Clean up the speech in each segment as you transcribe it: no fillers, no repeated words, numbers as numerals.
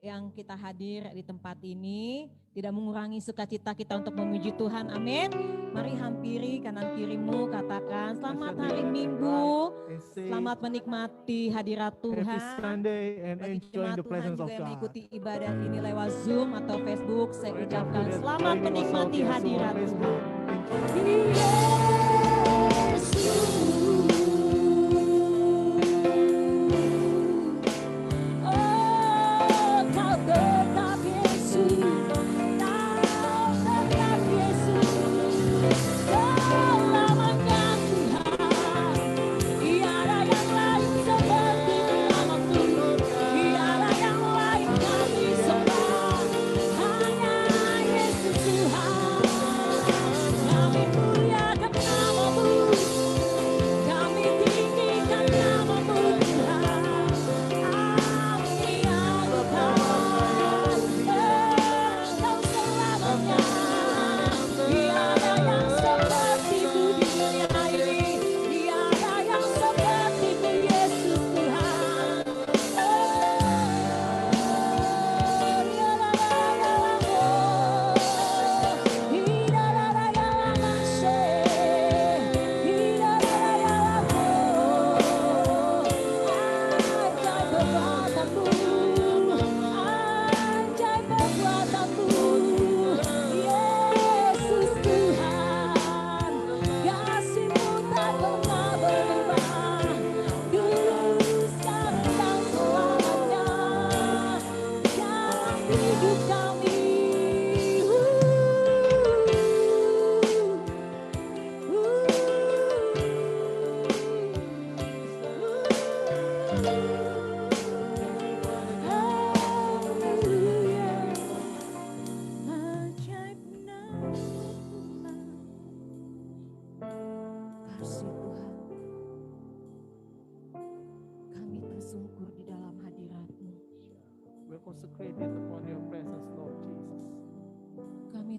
yang kita hadir di tempat ini tidak mengurangi sukacita kita untuk memuji Tuhan. Amin. Mari hampiri kanan kirimu, katakan selamat hari Minggu, selamat menikmati hadirat Tuhan. Bagi jemaat Tuhan juga yang mengikuti ibadah ini lewat Zoom atau Facebook, saya ucapkan selamat menikmati hadirat Tuhan.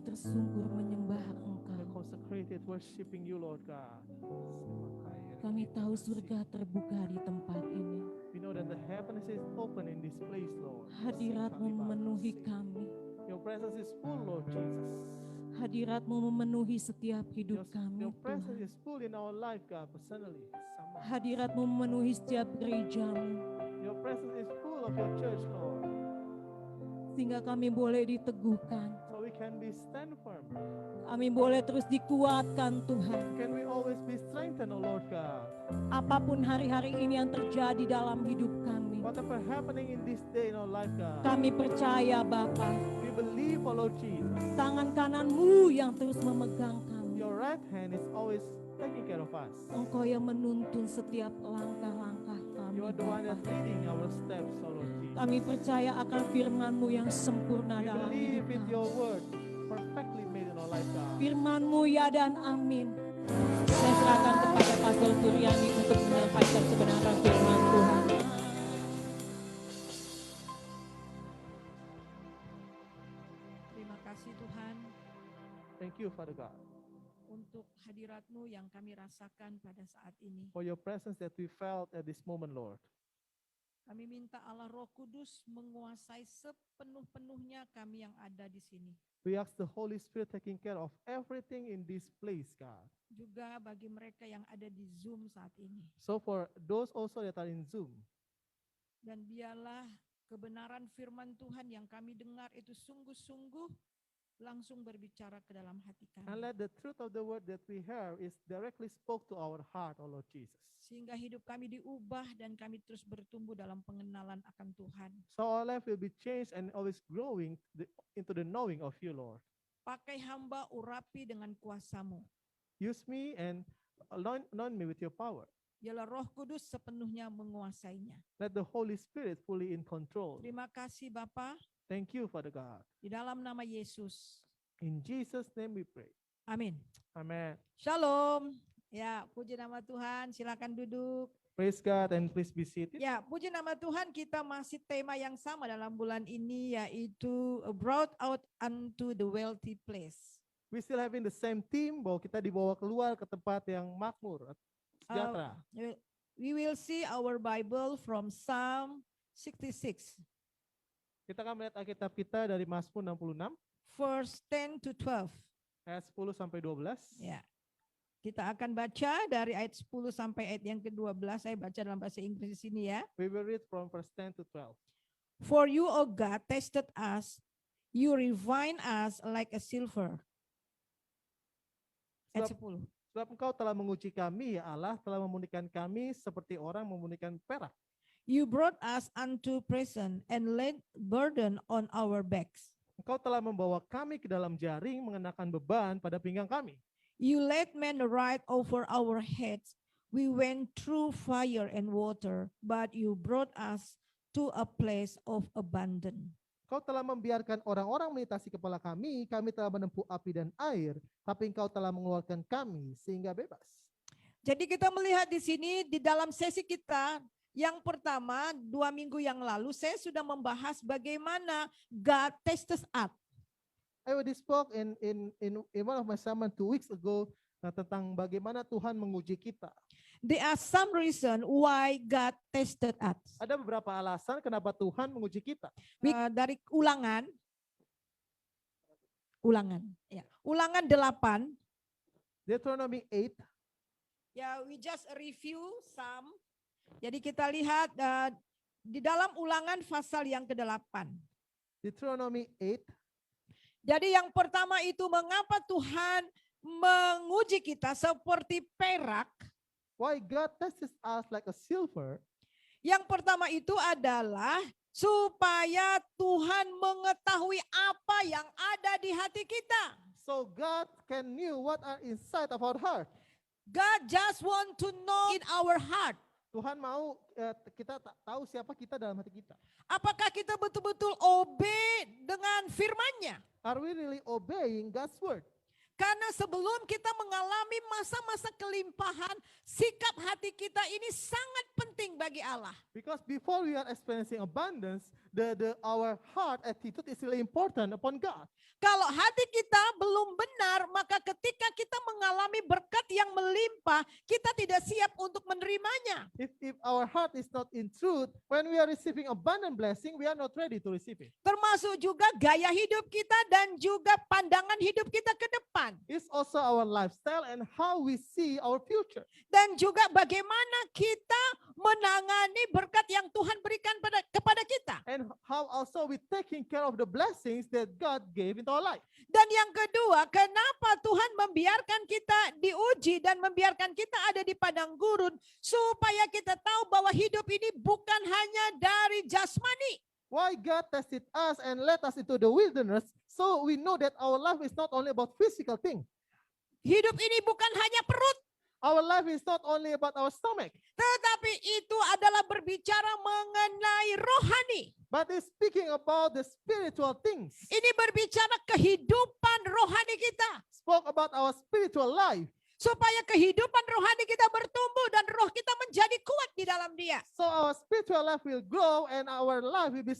Tersungkur menyembah Engkau. Worshiping you, Lord God. Kami tahu surga terbuka di tempat ini. We know that the heavens is open in this place, Lord. Hadirat-Mu memenuhi kami. Your presence is full, Lord Jesus. Hadirat-Mu memenuhi setiap hidup kami, Your presence Tuhan. is full in our life, God, personally. Hadirat-Mu memenuhi setiap gereja-Mu. Your presence is full of your church, Lord. Sehingga kami boleh diteguhkan. So we can be stand firm. Kami boleh terus dikuatkan, Tuhan. Can we always be strengthened, oh Lord God? Apapun hari-hari ini yang terjadi dalam hidup kami. Whatever happening in this day in our life, God. Kami percaya, Bapa. We believe, oh Lord Jesus. Tangan kanan-Mu yang terus memegang kami. Your right hand is always taking care of us. Engkau yang menuntun setiap langkah-langkah kami. You are the one that's leading our steps, oh Lord Jesus. Kami percaya akan firman-Mu yang sempurna dalam hidup with kami. your word perfectly made in our life, God. Firman-Mu ya dan amin. Saya serahkan kepada Pastor Suryani untuk menyampaikan kebenaran firman Tuhan. Terima kasih Tuhan. Thank you, Father God. Untuk hadirat-Mu yang kami rasakan pada saat ini. For your presence that we felt at this moment, Lord. Kami minta Allah Roh Kudus menguasai sepenuh-penuhnya kami yang ada di sini. We ask the Holy Spirit taking care of everything in this place, God. Juga bagi mereka yang ada di Zoom saat ini. So for those also that are in Zoom. Dan biarlah kebenaran firman Tuhan yang kami dengar itu sungguh-sungguh langsung berbicara ke dalam hati kami. And let the truth of the word that we hear is directly spoke to our heart, O Lord Jesus. Sehingga hidup kami diubah dan kami terus bertumbuh dalam pengenalan akan Tuhan. So our life will be changed and always growing into the knowing of you, Lord. Pakai hamba urapi dengan kuasa-Mu. Use me and anoint me with your power. Biarlah Roh Kudus sepenuhnya menguasainya. Let the Holy Spirit fully in control. Terima kasih Bapa. Thank you, Father God. Di dalam nama Yesus. In Jesus' name we pray. Amin. Amen. Shalom. Ya, puji nama Tuhan. Silakan duduk. Praise God and please be seated. Ya, puji nama Tuhan, kita masih tema yang sama dalam bulan ini, yaitu brought out unto the wealthy place. We still having the same theme, bahwa kita dibawa keluar ke tempat yang makmur, sejahtera. We will see our Bible from Psalm 66. Kita akan melihat Alkitab kita dari Mazmur 66 verse 10 to 12. ayat 10 sampai 12. Ya. Kita akan baca dari ayat 10 sampai ayat yang ke-12. Saya baca dalam bahasa Inggris di sini ya. We will read from verse 10 to 12. For you, O God, tested us. You refine us like a silver. Ayat 10. Sebab Engkau telah menguji kami, ya Allah, telah memurnikan kami seperti orang memurnikan perak. You brought us unto prison and laid burden on our backs. Engkau telah membawa kami ke dalam jaring, mengenakan beban pada pinggang kami. You let men ride over our heads. We went through fire and water, but you brought us to a place of abandon. Engkau telah membiarkan orang-orang melintasi kepala kami telah menempuh api dan air, tapi Engkau telah mengeluarkan kami sehingga bebas. Jadi kita melihat di sini di dalam sesi kita yang pertama 2 minggu yang lalu saya sudah membahas bagaimana God tests us. I already spoke in one of my sermon 2 weeks ago tentang bagaimana Tuhan menguji kita. There are some reason why God tested us. Ada beberapa alasan kenapa Tuhan menguji kita. Dari Ulangan ya. Ulangan 8. Deuteronomy 8. Ya, we just review some. Jadi kita lihat di dalam Ulangan pasal yang ke-8. Deuteronomy 8. Jadi yang pertama itu mengapa Tuhan menguji kita seperti perak. Why God tests us like a silver? Yang pertama itu adalah supaya Tuhan mengetahui apa yang ada di hati kita. So God can know what are inside of our heart. God just want to know in our heart. Tuhan mau kita tahu siapa kita dalam hati kita. Apakah kita betul-betul obey dengan firman-Nya? Are we really obeying God's word? Karena sebelum kita mengalami masa-masa kelimpahan, sikap hati kita ini sangat penting bagi Allah. Because before we are experiencing abundance, our heart attitude is really important upon God. Kalau hati kita belum benar, maka ketika kita mengalami berkat yang melimpah, kita tidak siap untuk menerimanya. If our heart is not in truth, when we are receiving abundant blessing, we are not ready to receive it. Termasuk juga gaya hidup kita dan juga pandangan hidup kita ke depan. It's also our lifestyle and how we see our future. Dan juga bagaimana kita menangani berkat yang Tuhan berikan kepada kita. And how also we taking care of the blessings that God gave into our life. Dan yang kedua, kenapa Tuhan membiarkan kita diuji dan membiarkan kita ada di padang gurun supaya kita tahu bahwa hidup ini bukan hanya dari jasmani. Why God tested us and led us into the wilderness so we know that our life is not only about physical thing. Hidup ini bukan hanya perut. Our life is not only about our stomach. Tetapi itu adalah berbicara mengenai rohani. But it's speaking about the spiritual things. Ini berbicara kehidupan rohani kita. Spoke about our spiritual life. Supaya kehidupan rohani kita bertumbuh dan roh kita menjadi kuat di dalam Dia. So our spiritual life will grow and our life will be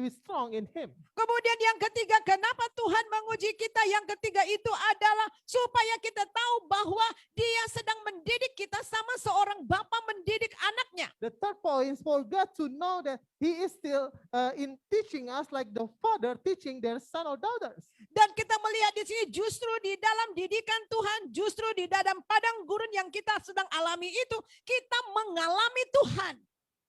strong in Him. Kemudian yang ketiga, kenapa Tuhan menguji kita? Yang ketiga itu adalah supaya kita tahu bahwa Dia sedang mendidik kita sama seorang bapa mendidik anaknya. The third point is for God to know that He is still in teaching us like the father teaching their son or daughters. Dan kita melihat di sini justru di dalam didikan Tuhan, justru di dalam padang gurun yang kita sedang alami itu, kita mengalami Tuhan.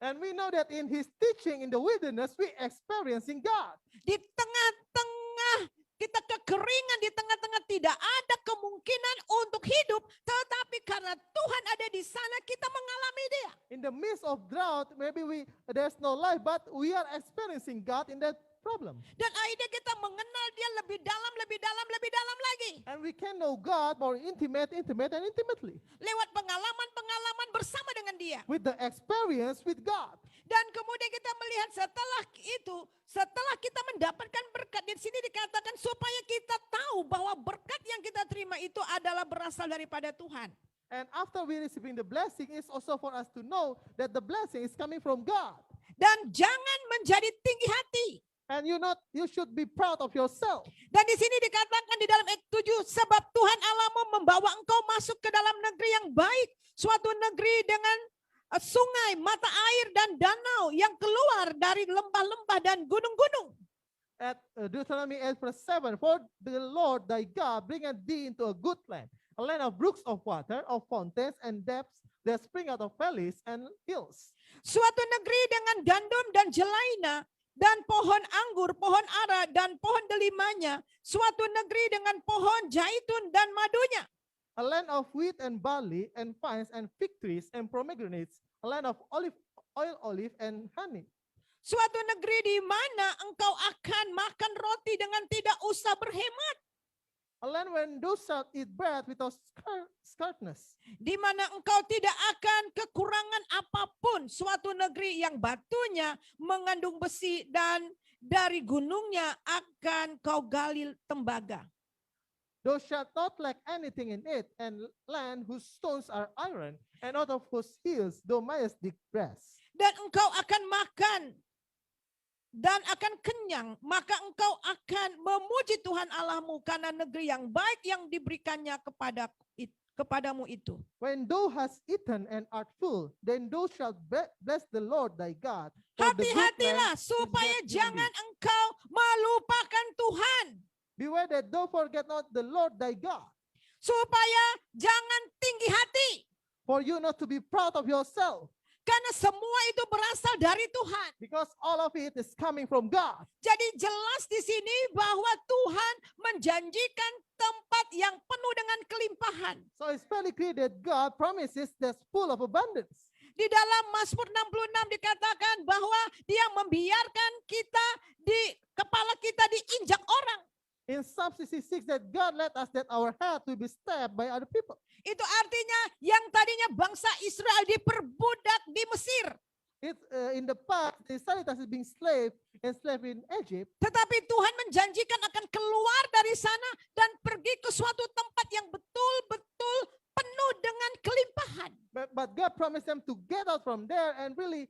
And we know that in His teaching in the wilderness, we experiencing God. Di tengah-tengah kita kekeringan, di tengah-tengah tidak ada kemungkinan untuk hidup, tetapi karena Tuhan ada di sana, kita mengalami Dia. In the midst of drought, maybe there's no life, but we are experiencing God in that problem. Dan akhirnya kita mengenal Dia lebih dalam, lebih dalam, lebih dalam lagi. And we can know God more intimately. Lewat pengalaman-pengalaman bersama dengan Dia. With the experience with God. Dan kemudian kita melihat setelah itu, setelah kita mendapatkan berkat, di sini dikatakan supaya kita tahu bahwa berkat yang kita terima itu adalah berasal daripada Tuhan. And after we receiving the blessing, it's also for us to know that the blessing is coming from God. Dan jangan menjadi tinggi hati. And you should be proud of yourself. Dan di sini dikatakan di dalam ayat 7, sebab Tuhan Allahmu membawa engkau masuk ke dalam negeri yang baik, suatu negeri dengan sungai, mata air dan danau yang keluar dari lembah-lembah dan gunung-gunung. at Deuteronomy 8 verse 7, for the Lord thy God bringeth thee into a good land, a land of brooks of water, of fountains and depths that spring out of valleys and hills. Suatu negeri dengan gandum dan jelaina dan pohon anggur, pohon ara dan pohon delimanya. Suatu negeri dengan pohon zaitun dan madunya. A land of wheat and barley and vines and fig trees and pomegranates, a land of olive and honey. Suatu negeri di mana engkau akan makan roti dengan tidak usah berhemat. A land when thou shalt eat bread without scarceness. Di mana engkau tidak akan kekurangan apapun. Suatu negeri yang batunya mengandung besi dan dari gunungnya akan kau gali tembaga. Thou shalt not lack anything in it, and land whose stones are iron, and out of whose hills thou mayest dig brass. Dan engkau akan makan dan akan kenyang, maka engkau akan memuji Tuhan Allahmu karena negeri yang baik yang diberikannya kepadamu itu. When thou hast eaten and art full, then thou shalt bless the Lord thy God. For the good Hati-hatilah land is supaya yet in jangan thee. engkau melupakan Tuhan. Beware that thou forget not the Lord thy God, Supaya jangan tinggi hati. for you not to be proud of yourself, Karena semua itu berasal dari Tuhan. because all of it is coming from God. Jadi jelas di sini bahwa Tuhan menjanjikan tempat yang penuh dengan kelimpahan. So it's fairly clear that God promises that's full of abundance. Di dalam Mazmur 66 dikatakan bahwa dia membiarkan kita kepala kita diinjak orang. In Psalm 66, that God let us that our head will be stabbed by other people. Itu artinya yang tadinya bangsa Israel diperbudak di Mesir. In the past, the Israelites is being enslaved in Egypt, Tetapi Tuhan menjanjikan akan keluar dari sana dan pergi ke suatu tempat yang betul-betul penuh dengan kelimpahan. but God promised them to get out from there and really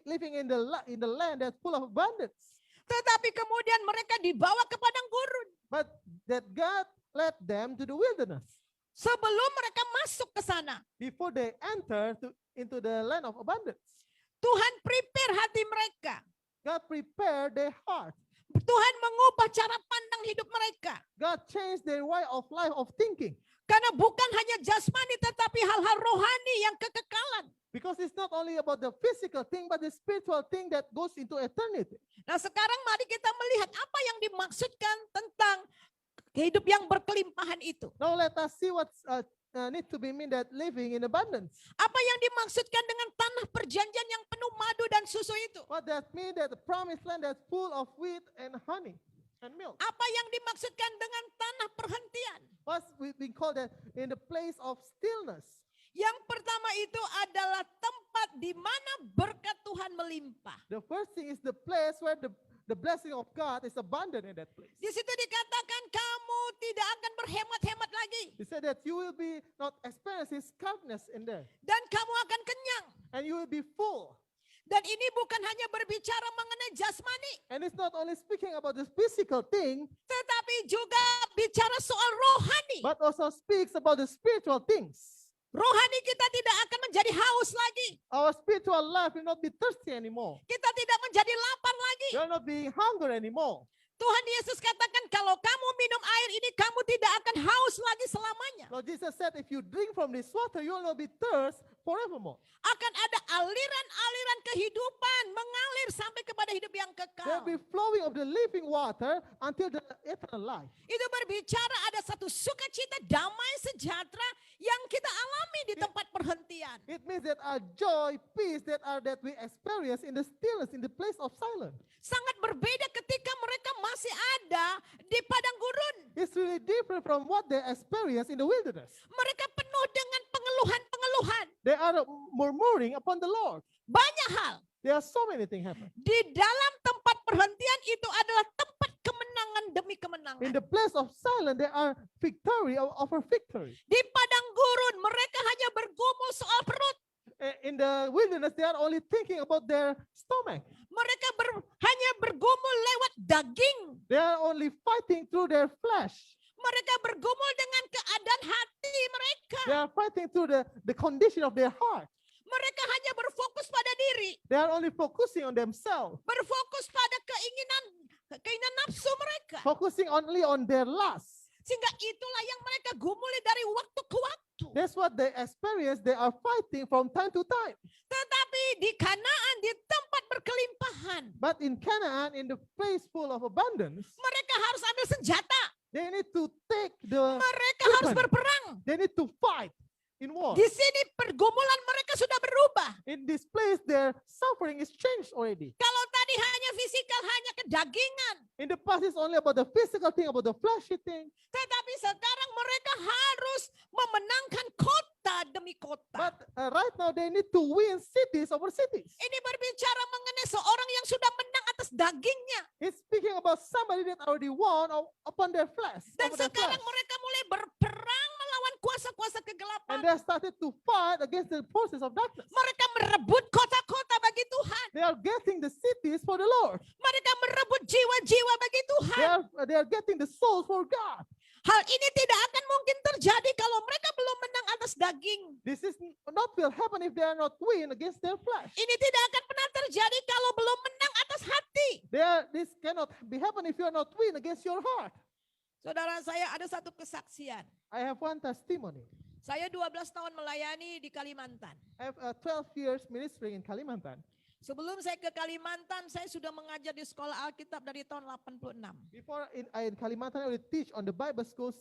living in the land that's full of abundance. Tetapi kemudian mereka dibawa ke padang gurun. But that God led them to the wilderness Sebelum mereka masuk ke sana, before they enter into the land of abundance. Tuhan prepare hati mereka. God prepared their heart. Tuhan mengubah cara pandang hidup mereka. God changed their way of life of thinking. Karena bukan hanya jasmani tetapi hal-hal rohani yang kekekalan. Because it's not only about the physical thing, but the spiritual thing that goes into eternity. Nah sekarang mari kita melihat apa yang dimaksudkan tentang hidup yang berkelimpahan itu. Now let us see what need to be mean that living in abundance. Apa yang dimaksudkan dengan tanah perjanjian yang penuh madu dan susu itu? What that mean that the promised land that's full of wheat and honey and milk. Apa yang dimaksudkan dengan tanah perhentian? What we call that in the place of stillness. Yang pertama itu adalah tempat di mana berkat Tuhan melimpah. The first thing is the place where the blessing of God is abundant in that place. Di situ dikatakan kamu tidak akan berhemat-hemat lagi. He said that you will be not experiencing scarceness in there, Dan kamu akan kenyang. and you will be full. Dan ini bukan hanya berbicara mengenai jasmani, And it's not only speaking about this physical thing, tetapi juga bicara soal rohani. but also speaks about the spiritual things. Rohani kita tidak akan menjadi haus lagi. Our spiritual life will not be thirsty anymore. Kita tidak menjadi lapar lagi. We are not being hungry anymore. Tuhan Yesus katakan kalau kamu minum air ini kamu tidak akan haus lagi selamanya. Lord Jesus said, if you drink from this water, you will not be thirst forevermore. Akan ada aliran-aliran kehidupan mengalir sampai kepada hidup yang There kekal. will be flowing of the living water until the eternal life. Itu berbicara ada satu sukacita damai sejahtera yang kita alami di tempat perhentian. It means that our joy, peace that we experience in the stillness, in the place of silence. Sangat berbeda ketika mereka masih ada di padang gurun. It's really different from what they experience in the wilderness. Mereka penuh dengan pengeluhan-pengeluhan. They are murmuring upon the Lord. Banyak hal. There are so many things happening. Di dalam tempat perhentian itu adalah tempat kemenangan demi kemenangan. In the place of silence, there are victory over victory. Di padang gurun mereka hanya bergumul soal perut. In the wilderness, they are only thinking about their stomach. Mereka hanya bergumul lewat daging. They are only fighting through their flesh. Mereka bergumul dengan keadaan hati mereka. They are fighting through the condition of their heart. Mereka hanya berfokus pada diri. They are only focusing on themselves. Berfokus pada keinginan keinginan nafsu mereka. focusing only on their lust. Sehingga itulah yang mereka gumuli dari waktu ke waktu. That's what they experience. They are fighting from time to time. Tetapi di Kanaan, di tempat berkelimpahan, But in Canaan, in the place full of abundance, mereka harus ambil senjata. they need to take the, Mereka harus Weapon. berperang. they need to fight in war. Di sini pergumulan mereka sudah berubah. In this place, their suffering is changed already. Kalau tadi hanya fisikal, hanya kedagingan. In the past, it's only about the physical thing, about the fleshy thing. Tetapi sekarang mereka harus memenangkan kota demi kota. But right now, they need to win cities over cities. Ini berbicara mengenai seorang yang sudah menang atas dagingnya. It's speaking about somebody that already won upon their flesh. Dan over their sekarang flesh. mereka mulai berperang melawan kuasa-kuasa kegelapan. And they started to fight against the forces of darkness. Mereka merebut kota-kota bagi Tuhan. They are getting the cities for the Lord. Mereka merebut jiwa-jiwa bagi Tuhan. They are getting the souls for God. Hal ini tidak akan mungkin terjadi kalau mereka belum menang atas daging. This is not will happen if they are not win against their flesh. Ini tidak akan pernah terjadi kalau belum menang atas hati. This cannot be happen if you are not win against your heart. Saudara, saya ada satu kesaksian. I have one testimony. Saya 12 tahun melayani di Kalimantan. I have 12 years ministering in Kalimantan. Sebelum saya ke Kalimantan, saya sudah mengajar di sekolah Alkitab dari tahun 86. Before in Kalimantan, I would teach on the Bible schools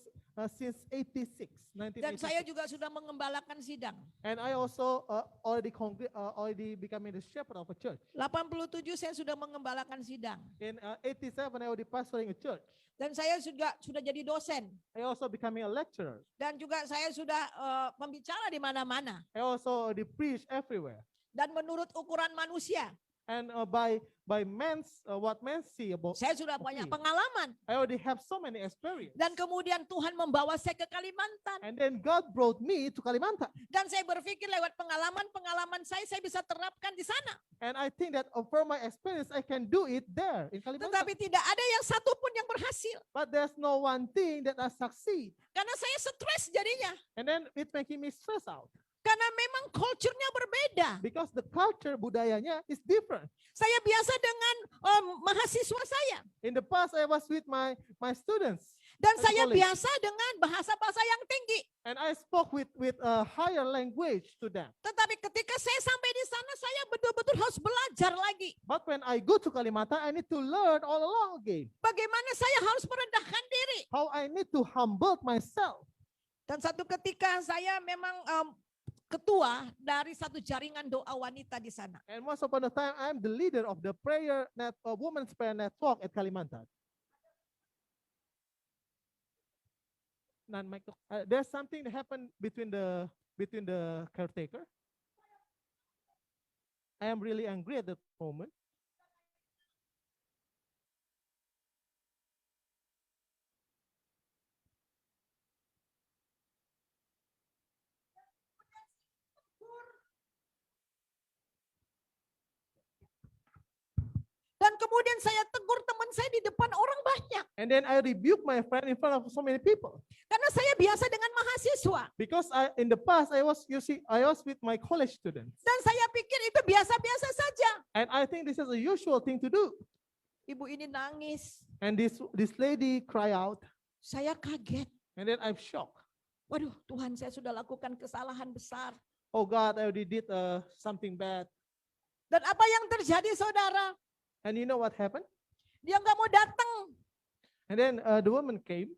since 86, Dan saya 1986. juga sudah mengembalakan sidang. And I also already becoming the shepherd of a church. 87 saya sudah mengembalakan sidang. In 87, I already pastoring a church. Dan saya juga sudah jadi dosen. I also becoming a lecturer. Dan juga saya sudah membicara di mana-mana. I also already preach everywhere. Dan menurut ukuran manusia, And by what men see about, saya sudah banyak me. pengalaman. I already have so many experience. Dan kemudian Tuhan membawa saya ke Kalimantan. And then God brought me to Kalimantan. Dan saya berpikir lewat pengalaman saya bisa terapkan di sana. And I think that from my experience, I can do it there in Kalimantan. Tetapi tidak ada yang satu pun yang berhasil. But there's no one thing that I succeed. Karena saya stres jadinya. And then it making me stress out. Karena memang culture-nya berbeda. Because the culture, budayanya is different. Saya biasa dengan mahasiswa saya. In the past, I was with my students. Dan As a saya college. biasa dengan bahasa-bahasa yang tinggi. And I spoke with a higher language to them. Tetapi ketika saya sampai di sana, saya betul-betul harus belajar lagi. But when I go to Kalimantan, I need to learn all along again. Bagaimana saya harus merendahkan diri. How I need to humble myself. Dan satu ketika saya memang ketua dari satu jaringan doa wanita di sana. And once upon a time, I'm the leader of the women's prayer network at Kalimantan. There's something that happened between the caretaker. I am really angry at that moment. Dan kemudian saya tegur teman saya di depan orang banyak. And then I rebuke my friend in front of so many people. Karena saya biasa dengan mahasiswa. Because in the past, I was with my college students. Dan saya pikir itu biasa-biasa saja. And I think this is a usual thing to do. Ibu ini nangis. And this lady cry out. Saya kaget. And then I'm shocked. Waduh, Tuhan, saya sudah lakukan kesalahan besar. Oh God, I already did something bad. Dan apa yang terjadi, saudara? And you know what happened? Dia nggak mau datang. And then the woman came.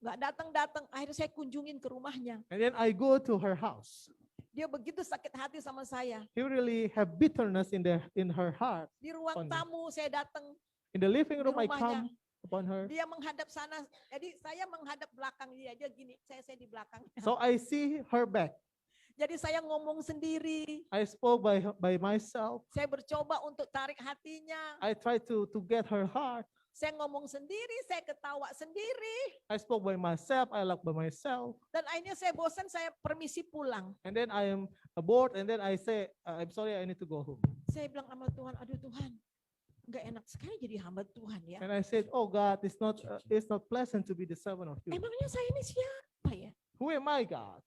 Nggak datang-datang. Akhirnya saya kunjungin ke rumahnya. And then I go to her house. Dia begitu sakit hati sama saya. He really have bitterness in her heart. Di ruang On me. tamu saya datang. In the living room, I rumahnya. come upon her. Dia menghadap sana. Jadi saya menghadap belakang dia. Dia gini, saya di belakang. So I see her back. Jadi saya ngomong sendiri. I spoke by myself. Saya bercoba untuk tarik hatinya. I tried to get her heart. Saya ngomong sendiri, saya ketawa sendiri. I spoke by myself. I laughed by myself. Dan akhirnya saya bosan, saya permisi pulang. And then I am bored. And then I say, I'm sorry, I need to go home. Saya bilang sama Tuhan, aduh Tuhan, nggak enak sekali jadi hamba Tuhan ya. And I said, oh God, it's not pleasant to be the servant of you. Emangnya saya ini siapa ya? Who am I, God?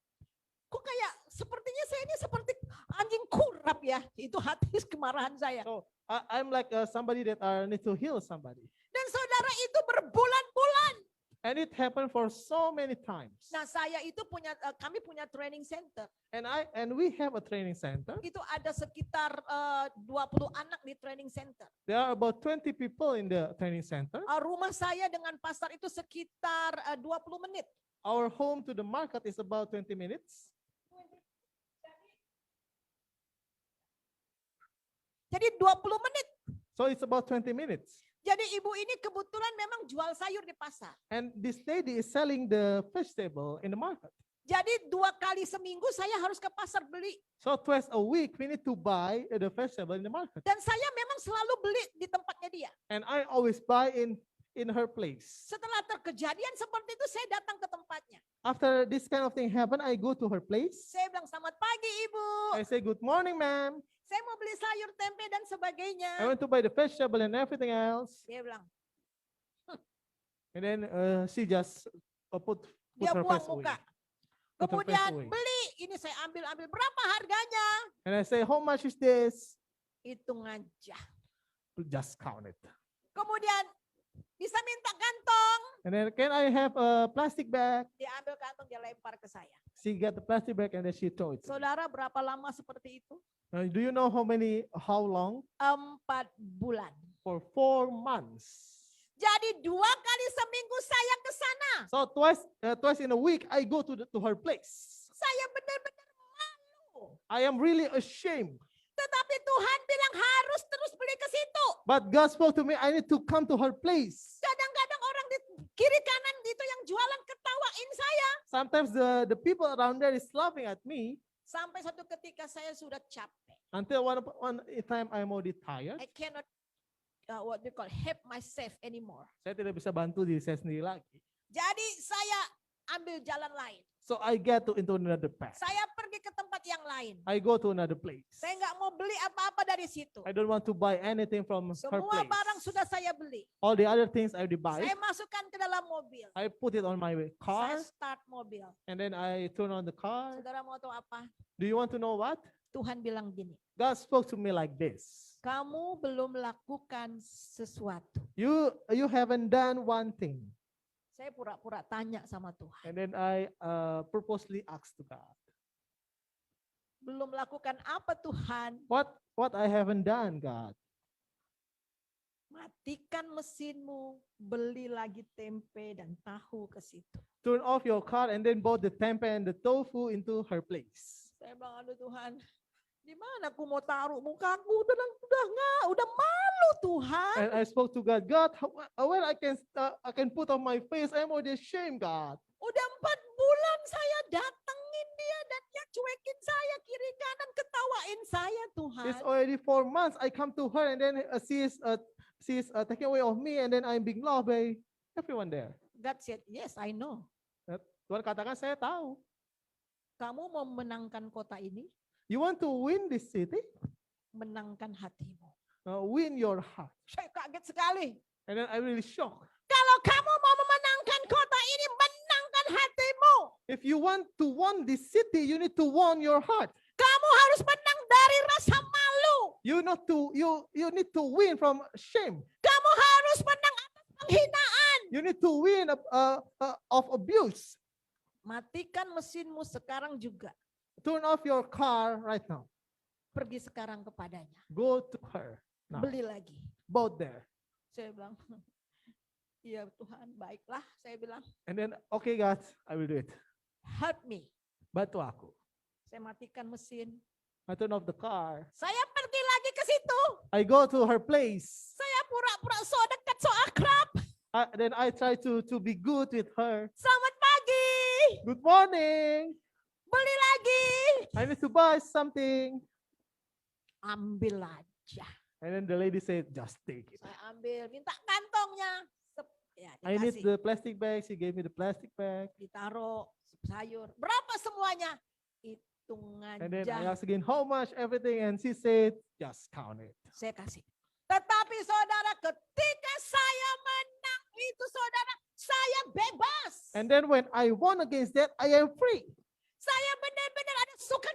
Kok kayak sepertinya saya ini seperti anjing kurap ya. Itu hati kemarahan saya. So I'm like somebody that need to heal somebody. Dan saudara itu berbulan-bulan. And it happened for so many times. Nah, kami punya training center. And we have a training center. Itu ada sekitar 20 anak di training center. There are about 20 people in the training center. Rumah saya dengan pasar itu sekitar 20 menit. Our home to the market is about 20 minutes. Jadi 20 menit. So it's about 20 minutes. Jadi ibu ini kebetulan memang jual sayur di pasar. And this lady is selling the vegetable in the market. Jadi 2 kali seminggu saya harus ke pasar beli. So twice a week we need to buy the vegetable in the market. Dan saya memang selalu beli di tempatnya dia. And I always buy in her place. Setelah terkejadian seperti itu saya datang ke tempatnya. After this kind of thing happen, I go to her place. Saya bilang selamat pagi ibu. I say, good morning, ma'am. Saya mau beli sayur, tempe dan sebagainya. I want to buy the vegetable and everything else. Dia bilang, And then she just put dia her buang face away. muka. Put her face Kemudian away. beli, ini saya ambil berapa harganya? And I say, how much is this? Hitung aja. Just count it. Kemudian bisa minta kantong. And then, can I have a plastic bag? Dia ambil kantong, dia lempar ke saya. She get the plastic bag and then she throw it. Saudara berapa lama seperti itu? Do you know how long? 4 bulan. For 4 months. Jadi 2 kali seminggu saya ke sana. So twice in a week, I go to her place. Saya benar-benar malu. I am really ashamed. Tetapi Tuhan bilang harus terus beli ke situ. But God spoke to me, I need to come to her place. Kadang-kadang orang di kiri kanan itu yang jualan ketawain saya. Sometimes the people around there is laughing at me. Sampai satu ketika saya sudah capek. Until one time I'm already tired. I cannot what they call help myself anymore. Saya tidak bisa bantu diri saya sendiri lagi. Jadi saya ambil jalan lain. So I get into another path. Saya pergi ke tempat yang lain. I go to another place. Saya nggak mau beli apa-apa dari situ. I don't want to buy anything from her Semua place. barang sudah saya beli. All the other things I already buy. Saya masukkan ke dalam mobil. I put it on my car Saya start mobil. and then I turn on the car. Saudara mau tahu apa? Do you want to know what? Tuhan bilang gini. God spoke to me like this. Kamu belum melakukan sesuatu. You haven't done one thing. Saya pura-pura tanya sama Tuhan. And then I purposely asked to God. Belum melakukan apa Tuhan? What I haven't done, God? Matikan mesinmu, beli lagi tempe dan tahu ke situ. Turn off your car and then bought the tempeh and the tofu into her place. Saya bilang, aduh Tuhan, di mana aku mau taruh mukaku? Udah malu Tuhan. And I spoke to God. God, where I can put on my face? I'm already ashamed, God. Udah 4 bulan saya datengin dia dan dia cuekin saya kiri kanan, ketawain saya Tuhan. It's already 4 months. I come to her and then she is taking away of me and then I'm being loved by everyone there. God said, yes, I know. Tuhan katakan, saya tahu. Kamu mau menangkan kota ini, You want to win this city? menangkan hatimu. Win your heart. Saya kaget sekali. And then I really shocked. Kalau kamu mau memenangkan kota ini, menangkan hatimu. If you want to win this city, you need to win your heart. Kamu harus menang dari rasa malu. You need to win from shame. Kamu harus menang atas penghinaan. You need to win of abuse. Matikan mesinmu sekarang juga. Turn off your car right now. Pergi sekarang kepadanya. Go to her now. Beli lagi. Both there. Saya bilang, iya Tuhan, baiklah. Saya bilang, And then, okay, God, I will do it. help me. Bantu aku. Saya matikan mesin. I turn off the car. Saya pergi lagi ke situ. I go to her place. Saya pura-pura so dekat, so akrab. Then I try to be good with her. Selamat pagi. Good morning. Beli lagi. I need to buy something. Ambil aja. And then the lady said, just take it. Saya ambil, minta kantongnya. Ya, I need dikasih. the plastic bag. She gave me the plastic bag. Ditaruh sayur. Berapa semuanya? Hitung And then I aja. asked again, how much everything? And she said, just count it. Saya kasih. Tetapi saudara, ketika saya menang itu saudara, saya bebas. And then when I won against that, I am free. Saya benar-benar ada sukacita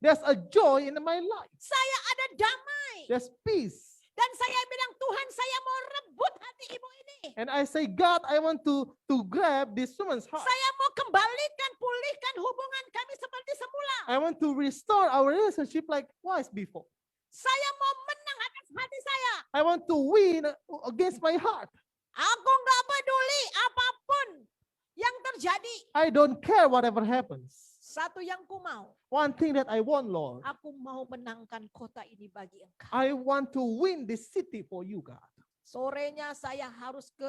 There's a joy in my life. Saya ada damai. There's peace. Dan saya bilang, Tuhan, saya mau rebut hati ibu ini. And I say, God, I want to grab this woman's heart. Saya mau kembalikan, pulihkan hubungan kami seperti semula. I want to restore our relationship like was before. Saya mau menang atas hati saya. I want to win against my heart. Aku nggak peduli apapun yang terjadi. I don't care whatever happens. Satu yang ku mau, One thing that I want, Lord, aku mau menangkan kota ini bagi Engkau. I want to win this city for you, God. Sorenya saya harus ke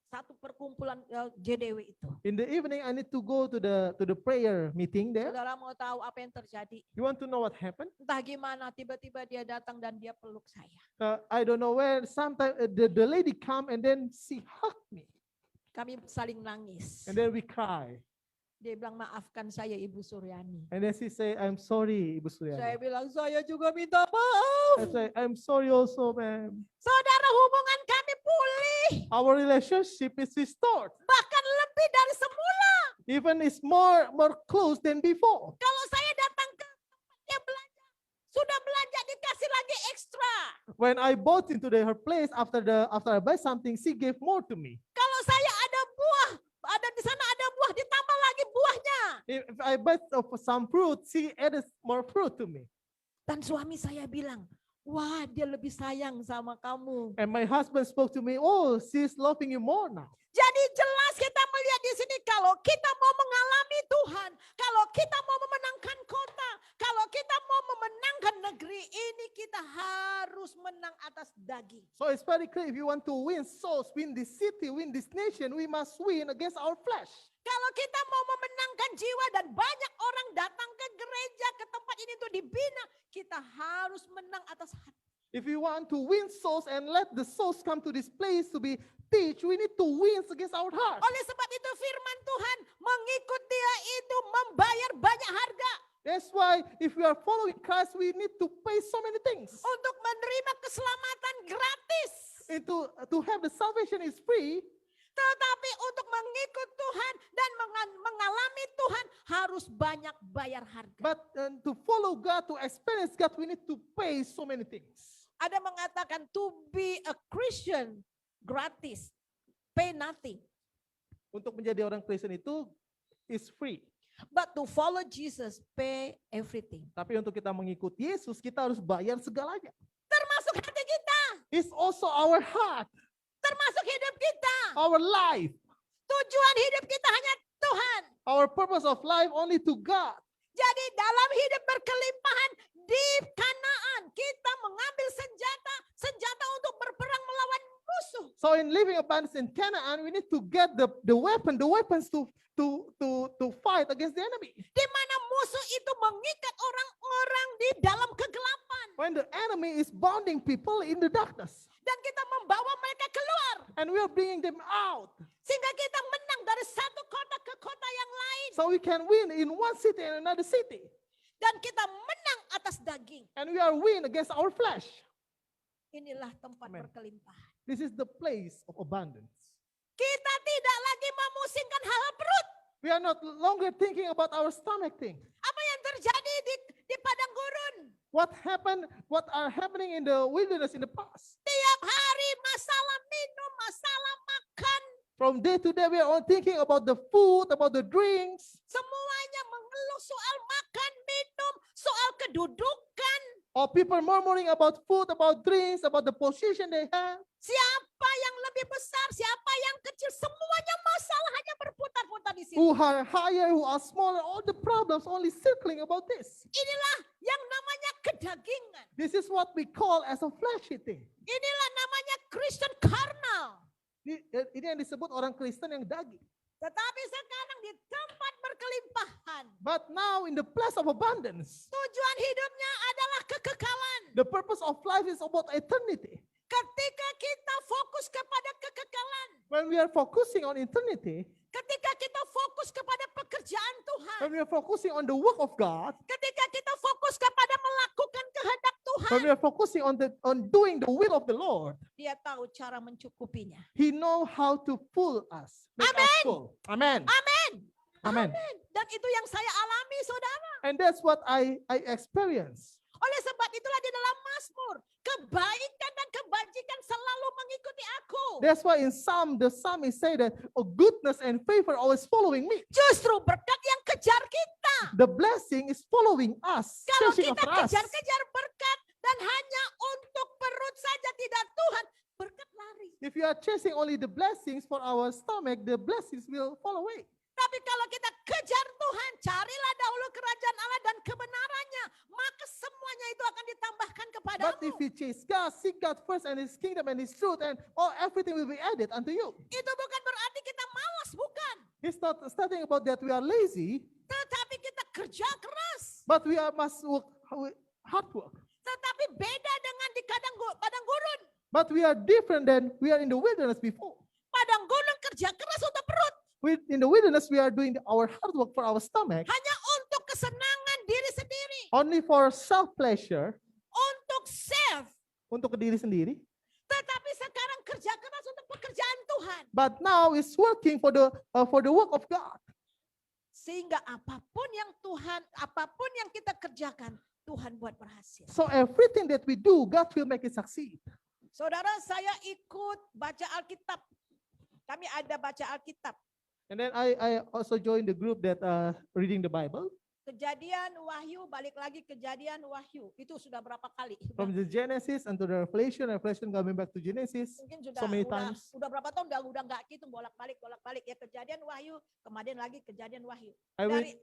satu perkumpulan JDW itu. In the evening, I need to go to the prayer meeting there. Saudara mau tahu apa yang terjadi? You want to know what happened? Entah gimana, tiba-tiba dia datang dan dia peluk saya. I don't know where. Sometimes the lady come and then she hugged me, Kami saling nangis. and then we cry. Dia bilang, maafkan saya Ibu Suryani. And then she say, "I'm sorry, Ibu Saya Suryani." bilang, saya juga minta I maaf. say, "I'm sorry also, ma'am." Saudara, hubungan kami pulih. Our relationship is restored. Bahkan lebih dari semula. Even it's more close than before. Kalau saya datang ke tempat dia belanja, sudah belanja dikasih lagi ekstra. When I bought into her place after I buy something, she gave more to me. Kalau saya ada buah, ada di sana ada buah, ditambah lagi buahnya. If I bought some fruit, she added more fruit to me. Dan suami saya bilang, wah dia lebih sayang sama kamu. And my husband spoke to me, "Oh, she's loving you more now." Jadi jelas kita melihat di sini kalau kita mau mengalami Tuhan, kalau kita mau memenangkan kota, kalau kita mau memenangkan negeri ini, kita harus menang atas daging. So it's very clear, if you want to win souls, win this city, win this nation, we must win against our flesh. Kalau kita mau memenangkan jiwa dan banyak orang datang ke gereja, ke tempat ini untuk dibina, kita harus menang atas hati. If we want to win souls and let the souls come to this place to be teach, we need to win against our heart. Oleh sebab itu firman Tuhan, mengikut dia itu membayar banyak harga. That's why if we are following Christ, we need to pay so many things. Untuk menerima keselamatan gratis. To have the salvation is free, Tetapi untuk mengikut Tuhan dan mengalami Tuhan harus banyak bayar harga. but to follow God, to experience God, we need to pay so many things. Ada mengatakan to be a Christian gratis, pay nothing. Untuk menjadi orang Kristen itu is free. But to follow Jesus, pay everything. Tapi untuk kita mengikuti Yesus, kita harus bayar segalanya. Termasuk hati kita, It's also our heart, termasuk hidup kita. our life, Tujuan hidup kita hanya Tuhan. our purpose of life only to God. Jadi dalam hidup berkelimpahan di Kanaan, kita mengambil senjata untuk berperang melawan musuh. So in living abundance in Canaan, we need to get the weapons to fight against the enemy. Di mana musuh itu mengikat orang-orang di dalam kegelapan. When the enemy is bounding people in the darkness, Dan kita membawa mereka keluar. and we are bringing them out, Sehingga kita menang dari satu kota ke kota yang lain. so we can win in one city and another city, Dan kita menang atas daging. and we are win against our flesh. Inilah tempat Amen. berkelimpahan. This is the place of abundance. Kita tidak lagi memusingkan hal perut. We are not longer thinking about our stomach thing. Apa yang terjadi di padang gurun? What are happening in the wilderness in the past? Tiap hari masalah minum, masalah makan. From day to day, we are all thinking about the food, about the drinks. Semuanya mengeluh soal makan, minum, soal kedudukan. Or people murmuring about food, about drinks, about the position they have. Siapa yang lebih besar, siapa yang kecil. Semuanya masalah hanya berputar-putar di situ. Who are higher, who are smaller, all the problems only circling about this. Inilah yang namanya kedagingan. This is what we call as a fleshy thing. Inilah namanya Kristen carnal. Ini yang disebut orang Kristen yang daging. Tetapi sekarang di tempat berkelimpahan. But now in the place of abundance, Tujuan hidupnya adalah kekekalan. the purpose of life is about eternity. Ketika kita fokus kepada kekekalan. When we are focusing on eternity, Ketika kita fokus kepada pekerjaan Tuhan. when we are focusing on the work of God, Ketika kita fokus kepada melakukan kehendak Tuhan. when we are focusing on doing the will of the Lord, Dia tahu cara mencukupinya. He know how to pull us, make us Amen. full. Amen. Amin. Amen. Dan itu yang saya alami, saudara. And that's what I experience. Oleh sebab itulah di dalam Mazmur, kebaikan dan kebajikan selalu mengikuti aku. That's why in Psalm, the psalmist say that goodness and favor always following me. Justru berkat yang kejar kita. The blessing is following us, Kalau chasing kita after us. kejar-kejar berkat dan hanya untuk perut saja, tidak Tuhan, berkat lari. If you are chasing only the blessings for our stomach, the blessings will fall away. Tapi kalau kita kejar Tuhan, carilah dahulu kerajaan Allah dan kebenarannya, maka semuanya itu akan ditambahkan But kepadamu. if you chase God, seek God first and His kingdom and His truth, and everything will be added unto you. Itu bukan berarti kita malas, bukan. It's not starting about that we are lazy, Tetapi kita kerja keras. but we must work hard work. Tetapi beda dengan di padang gurun. But we are different than we are in the wilderness before. Padang gurun kerja keras untuk perut. In the wilderness, we are doing our hard work for our stomach, Hanya untuk kesenangan diri sendiri. only for self pleasure, Untuk self. untuk ke diri sendiri. Tetapi sekarang kerja keras untuk pekerjaan Tuhan. But now it's working for the work of God. Sehingga apapun yang kita kerjakan, Tuhan buat berhasil. So everything that we do, God will make it succeed. Saudara, saya ikut baca Alkitab. Kami ada baca Alkitab. And then I also joined the group that reading the Bible. Kejadian, Wahyu, balik lagi Kejadian, Wahyu. Itu sudah berapa kali? From the Genesis unto the Revelation coming back to Genesis. Mungkin so many sudah times. berapa tahun udah nggak gitu bolak-balik ya Kejadian, Wahyu, kemudian lagi Kejadian, Wahyu. I read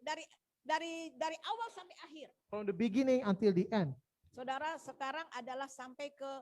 Dari awal sampai akhir. from the beginning until the end. Saudara, sekarang adalah sampai ke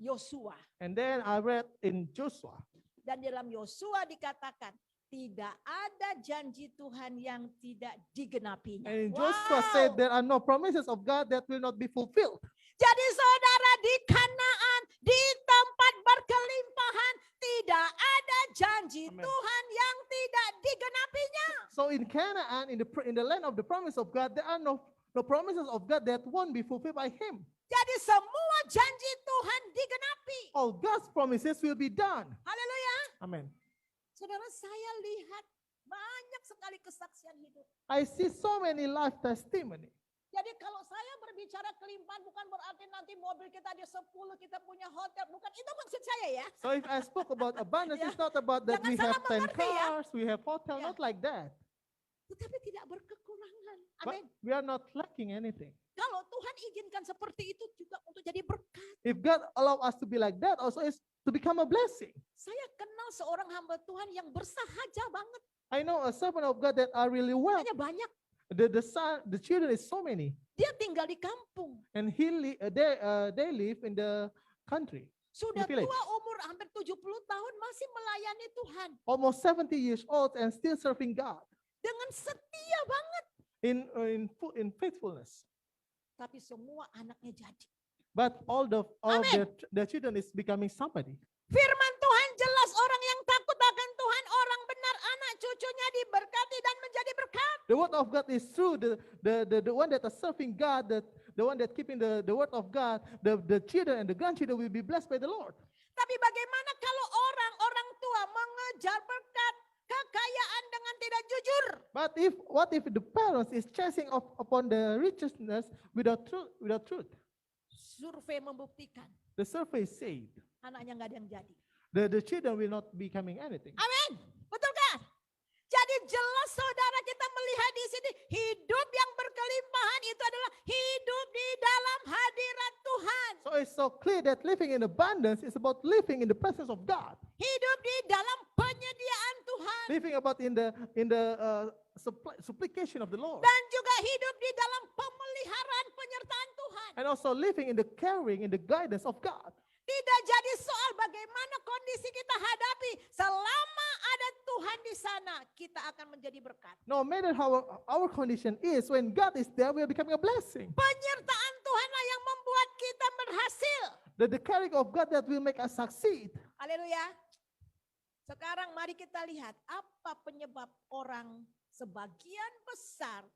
Yosua. And then I read in Joshua. Dan dalam Yosua dikatakan tidak ada janji Tuhan yang tidak digenapinya. And Joshua said Wow. there are no promises of God that will not be fulfilled. Jadi saudara, di Kanaan, di tempat berkelimpahan, tidak ada janji Amen. Tuhan yang tidak digenapinya. So in Canaan, in the land of the promise of God, there are no promises of God that won't be fulfilled by Him. Jadi semua janji Tuhan digenapi. All God's promises will be done. Haleluya. Amen. Saudara, saya lihat banyak sekali kesaksian hidup. I see so many life testimony. Jadi kalau saya berbicara kelimpahan bukan berarti nanti mobil kita ada 10, kita punya hotel. Bukan itu maksud saya ya. So if I spoke about abundance, Ya. it's not about that Jangan we have salah 10 mengerti ya. cars, we have hotel, Ya. not like that. Tetapi tidak berkekurangan. But Amin. we are not lacking anything. Kalau Tuhan izinkan seperti itu juga untuk jadi berkat. If God allow us to be like that, also is to become a blessing. Saya kenal seorang hamba Tuhan yang bersahaja banget. I know a servant of God that are really well. Hanya banyak. The children is so many, Dia tinggal di kampung. and they live in the country, Sudah village. tua umur hampir 70 tahun masih melayani Tuhan. almost 70 years old and still serving God Dengan setia banget. in faithfulness. Tapi semua anaknya jadi. But all of Amen. their children is becoming somebody. Firman Tuhan jelas, orang yang takut akan Tuhan, orang benar, anak cucunya diberkati dan menjadi berkat. The word of God is true. The one that are serving God, the one that keeping the word of God, the children and the grandchildren will be blessed by the Lord. Tapi bagaimana kalau orang tua mengejar berkat, kekayaan dengan tidak jujur? But what if the parents is chasing upon the righteousness without truth? Survei membuktikan The survey said anaknya nggak ada yang jadi. the children will not becoming anything. Amin. Betul kan? Jadi jelas saudara, kita melihat di sini hidup yang berkelimpahan itu adalah hidup di dalam hadirat Tuhan. So it's so clear that living in abundance is about living in the presence of God. Hidup di dalam penyediaan Tuhan. Living about in the supplication of the Lord. Dan juga hidup di dalam pemeliharaan penyertaan Tuhan. And also living in the caring, in the guidance of God. Tidak jadi soal bagaimana kondisi kita hadapi. Selama ada Tuhan di sana, kita akan menjadi berkat. No matter how our condition is, when God is there, we are becoming a blessing. Penyertaan Tuhanlah yang membuat kita berhasil. The caring of God that will make us succeed. Haleluya. Sekarang mari kita lihat apa penyebab orang sebagian besar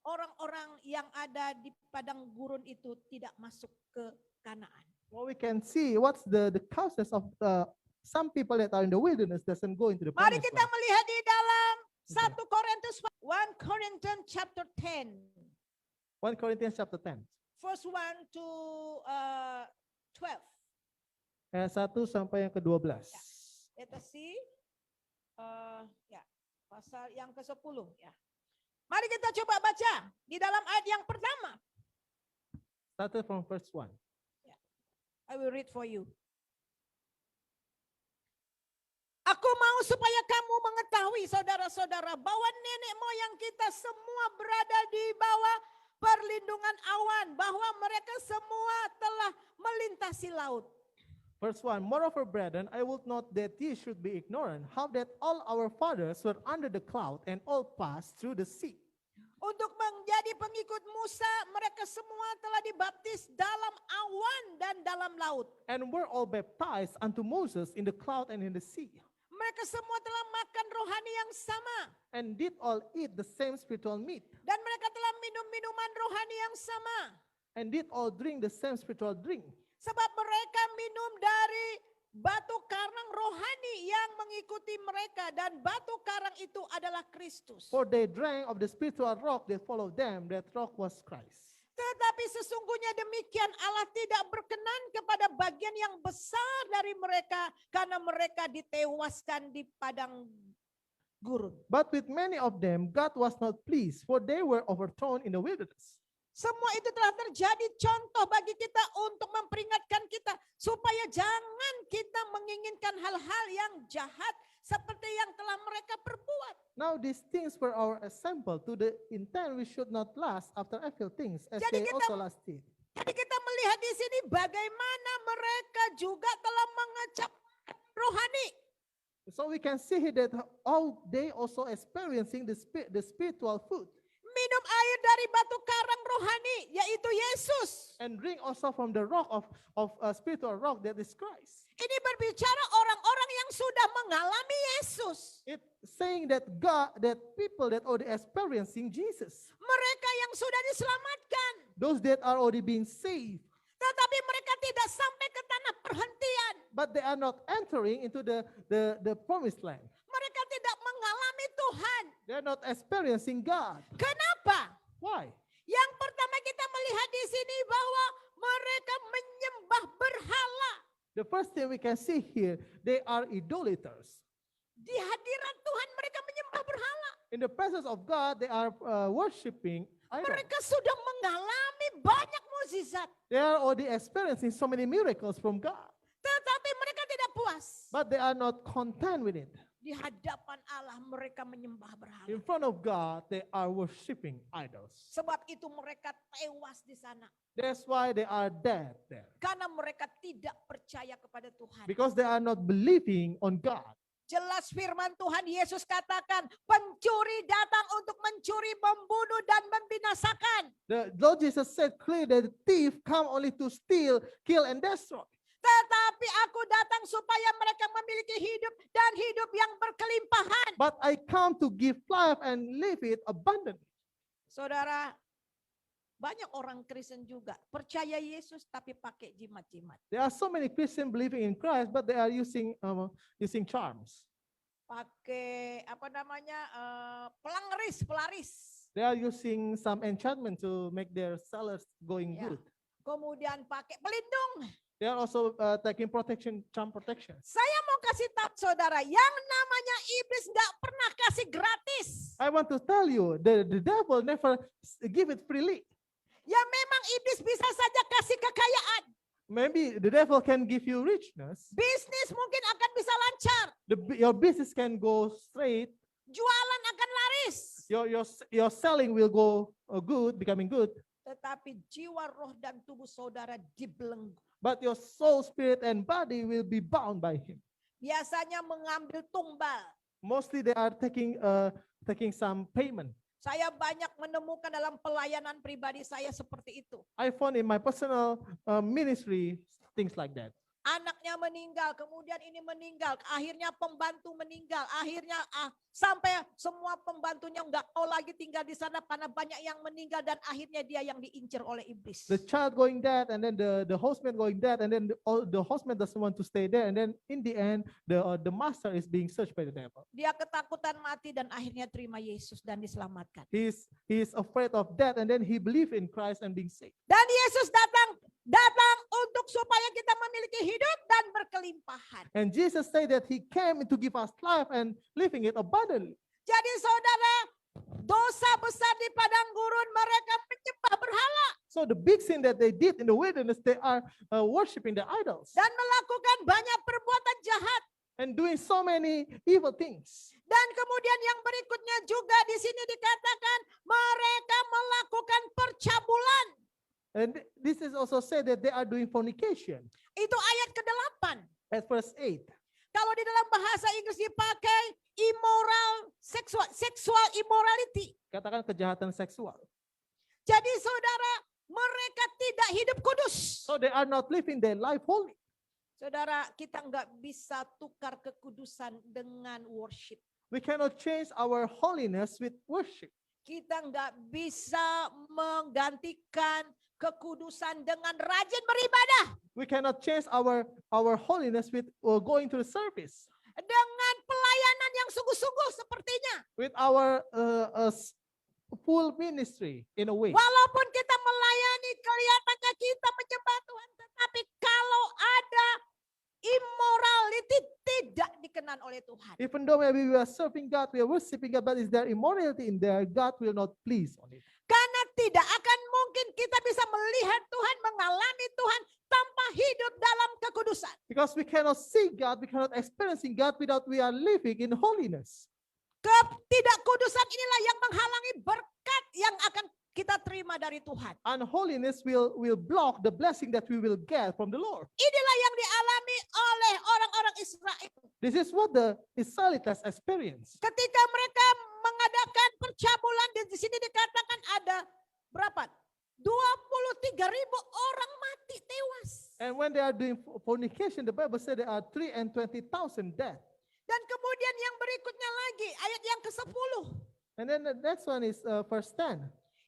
orang-orang yang ada di padang gurun itu tidak masuk ke Kanaan. Well, we can see what's the causes of some people that are in the wilderness doesn't go into the Mari promised kita land. melihat di dalam 1 Corinthians chapter 10, 1 Corinthians chapter 10. verse 1 to 12. Ayat 1 sampai yang ke-12. Let us see. Ya, pasal yang ke-10 ya. Mari kita coba baca di dalam ayat yang pertama. Started from verse 1. I will read for you. Aku mau supaya kamu mengetahui saudara-saudara bahwa nenek moyang kita semua berada di bawah perlindungan awan, bahwa mereka semua telah melintasi laut. Verse 1. Moreover, brethren, I would not that ye should be ignorant, how that all our fathers were under the cloud and all passed through the sea. Untuk menjadi pengikut Musa, mereka semua telah dibaptis dalam awan dan dalam laut. And were all baptized unto Moses in the cloud and in the sea. Mereka semua telah makan rohani yang sama. And did all eat the same spiritual meat. Dan mereka telah minum minuman rohani yang sama. And did all drink the same spiritual drink. Sebab mereka minum dari batu karang rohani yang mengikuti mereka. Dan batu karang itu adalah Kristus. For they drank of the spiritual rock that followed them, that rock was Christ. Tetapi sesungguhnya demikian, Allah tidak berkenan kepada bagian yang besar dari mereka, karena mereka ditewaskan di padang gurun. But with many of them God was not pleased, for they were overthrown in the wilderness. Semua itu telah terjadi contoh bagi kita untuk memperingatkan kita supaya jangan kita menginginkan hal-hal yang jahat seperti yang telah mereka perbuat. Now these things were our example, to the intent we should not lust after evil things, as Jadi they kita- also lusted. Jadi kita melihat di sini bagaimana mereka juga telah mengecap rohani. So we can see here that how they also experiencing the spiritual food, Minum air dari batu karang rohani, yaitu Yesus. and drink also from the rock of spiritual rock that is Christ. Ini berbicara orang-orang yang sudah mengalami Yesus. It's saying that people that already experiencing Jesus, Mereka yang sudah diselamatkan. those that are already being saved, Tetapi mereka tidak sampai ke tanah perhentian. but they are not entering into the promised land. Mereka tidak mengalami Tuhan. They are not experiencing God. Kenapa? Why? Yang pertama kita melihat di sini bahwa mereka menyembah berhala. The first thing we can see here, they are idolaters. Di hadirat Tuhan mereka menyembah berhala. In the presence of God, they are worshiping idols. Mereka sudah mengalami banyak mukjizat. They are already experiencing so many miracles from God, Tetapi mereka tidak puas. but they are not content with it. Di hadapan Allah mereka menyembah berhala. In front of God, they are worshiping idols. Sebab itu mereka tewas di sana. That's why they are dead there, Karena mereka tidak percaya kepada Tuhan. because they are not believing on God. Jelas firman Tuhan Yesus katakan, pencuri datang untuk mencuri, membunuh, dan membinasakan. The Lord Jesus said clearly that the thief come only to steal, kill, and destroy. Tetapi aku datang supaya mereka memiliki hidup dan hidup yang berkelimpahan. But I come to give life and live it abundantly. Saudara, banyak orang Kristen juga percaya Yesus tapi pakai jimat-jimat. There are so many Christians believing in Christ, but they are using charms. Pakai pelaris. They are using some enchantment to make their sellers going Yeah. good. Kemudian pakai pelindung. They are also taking charm protection. Saya mau kasih tahu saudara, yang namanya iblis nggak pernah kasih gratis. I want to tell you, the devil never give it freely. Ya memang iblis bisa saja kasih kekayaan. Maybe the devil can give you richness. Bisnis mungkin akan bisa lancar. Your business can go straight. Jualan akan laris. Your selling will go good, becoming good. Tetapi jiwa, roh, dan tubuh saudara dibelenggu. But your soul, spirit, and body will be bound by him. Biasanya mengambil tumbal. Mostly they are taking some payment. Saya banyak menemukan dalam pelayanan pribadi saya seperti itu. I found in my personal ministry things like that. Anaknya meninggal, kemudian ini meninggal, akhirnya pembantu meninggal, akhirnya sampai semua pembantunya nggak tahu lagi tinggal di sana karena banyak yang meninggal dan akhirnya dia yang diincar oleh iblis. The child going dead, and then the houseman going dead, and then the houseman doesn't want to stay there, and then in the end, the master is being searched by the devil. Dia ketakutan mati dan akhirnya terima Yesus dan diselamatkan. He is afraid of death, and then he believed in Christ and being saved. Dan Yesus datang untuk supaya kita memiliki hidup dan berkelimpahan. And Jesus said that he came to give us life and living it abundantly. Jadi saudara, dosa besar di padang gurun mereka menyembah berhala So the big sin that they did in the wilderness, they are worshiping the idols dan melakukan banyak perbuatan jahat. and doing so many evil things. Dan kemudian yang berikutnya juga di sini dikatakan mereka melakukan percabulan. And this is also said that they are doing fornication. Itu ayat ke-8. At verse 8. Kalau di dalam bahasa Inggris dipakai immoral, sexual immorality. Katakan kejahatan seksual. Jadi saudara, mereka tidak hidup kudus. So they are not living their life holy. Saudara, kita nggak bisa tukar kekudusan dengan worship. We cannot change our holiness with worship. Kita nggak bisa menggantikan kekudusan dengan rajin beribadah. We cannot change our holiness with going to the service. Dengan pelayanan yang sungguh-sungguh sepertinya. With our full ministry in a way. Walaupun kita melayani, kelihatannya kita menyembah Tuhan. Tetapi kalau ada immorality tidak dikenan oleh Tuhan. Even though maybe we are serving God, we are worshiping God, but is there immorality in there? God will not please on it. Karena tidak akan mungkin kita bisa melihat Tuhan, mengalami Tuhan tanpa hidup dalam kekudusan. Because we cannot see God, we cannot experiencing God without we are living in holiness. Ketidakkudusan inilah yang menghalangi berkat yang akan kita terima dari Tuhan. Unholiness will block the blessing that we will get from the Lord. Inilah yang dialami oleh orang-orang Israel. This is what the Israelites experienced. Ketika mereka mengadakan percabulan, di sini dikatakan ada berapa? 23.000 orang mati tewas. And when they are doing fornication, the Bible said there are 320,000 dead. Dan kemudian yang berikutnya lagi, ayat yang ke-10. And then the next one is verse 10.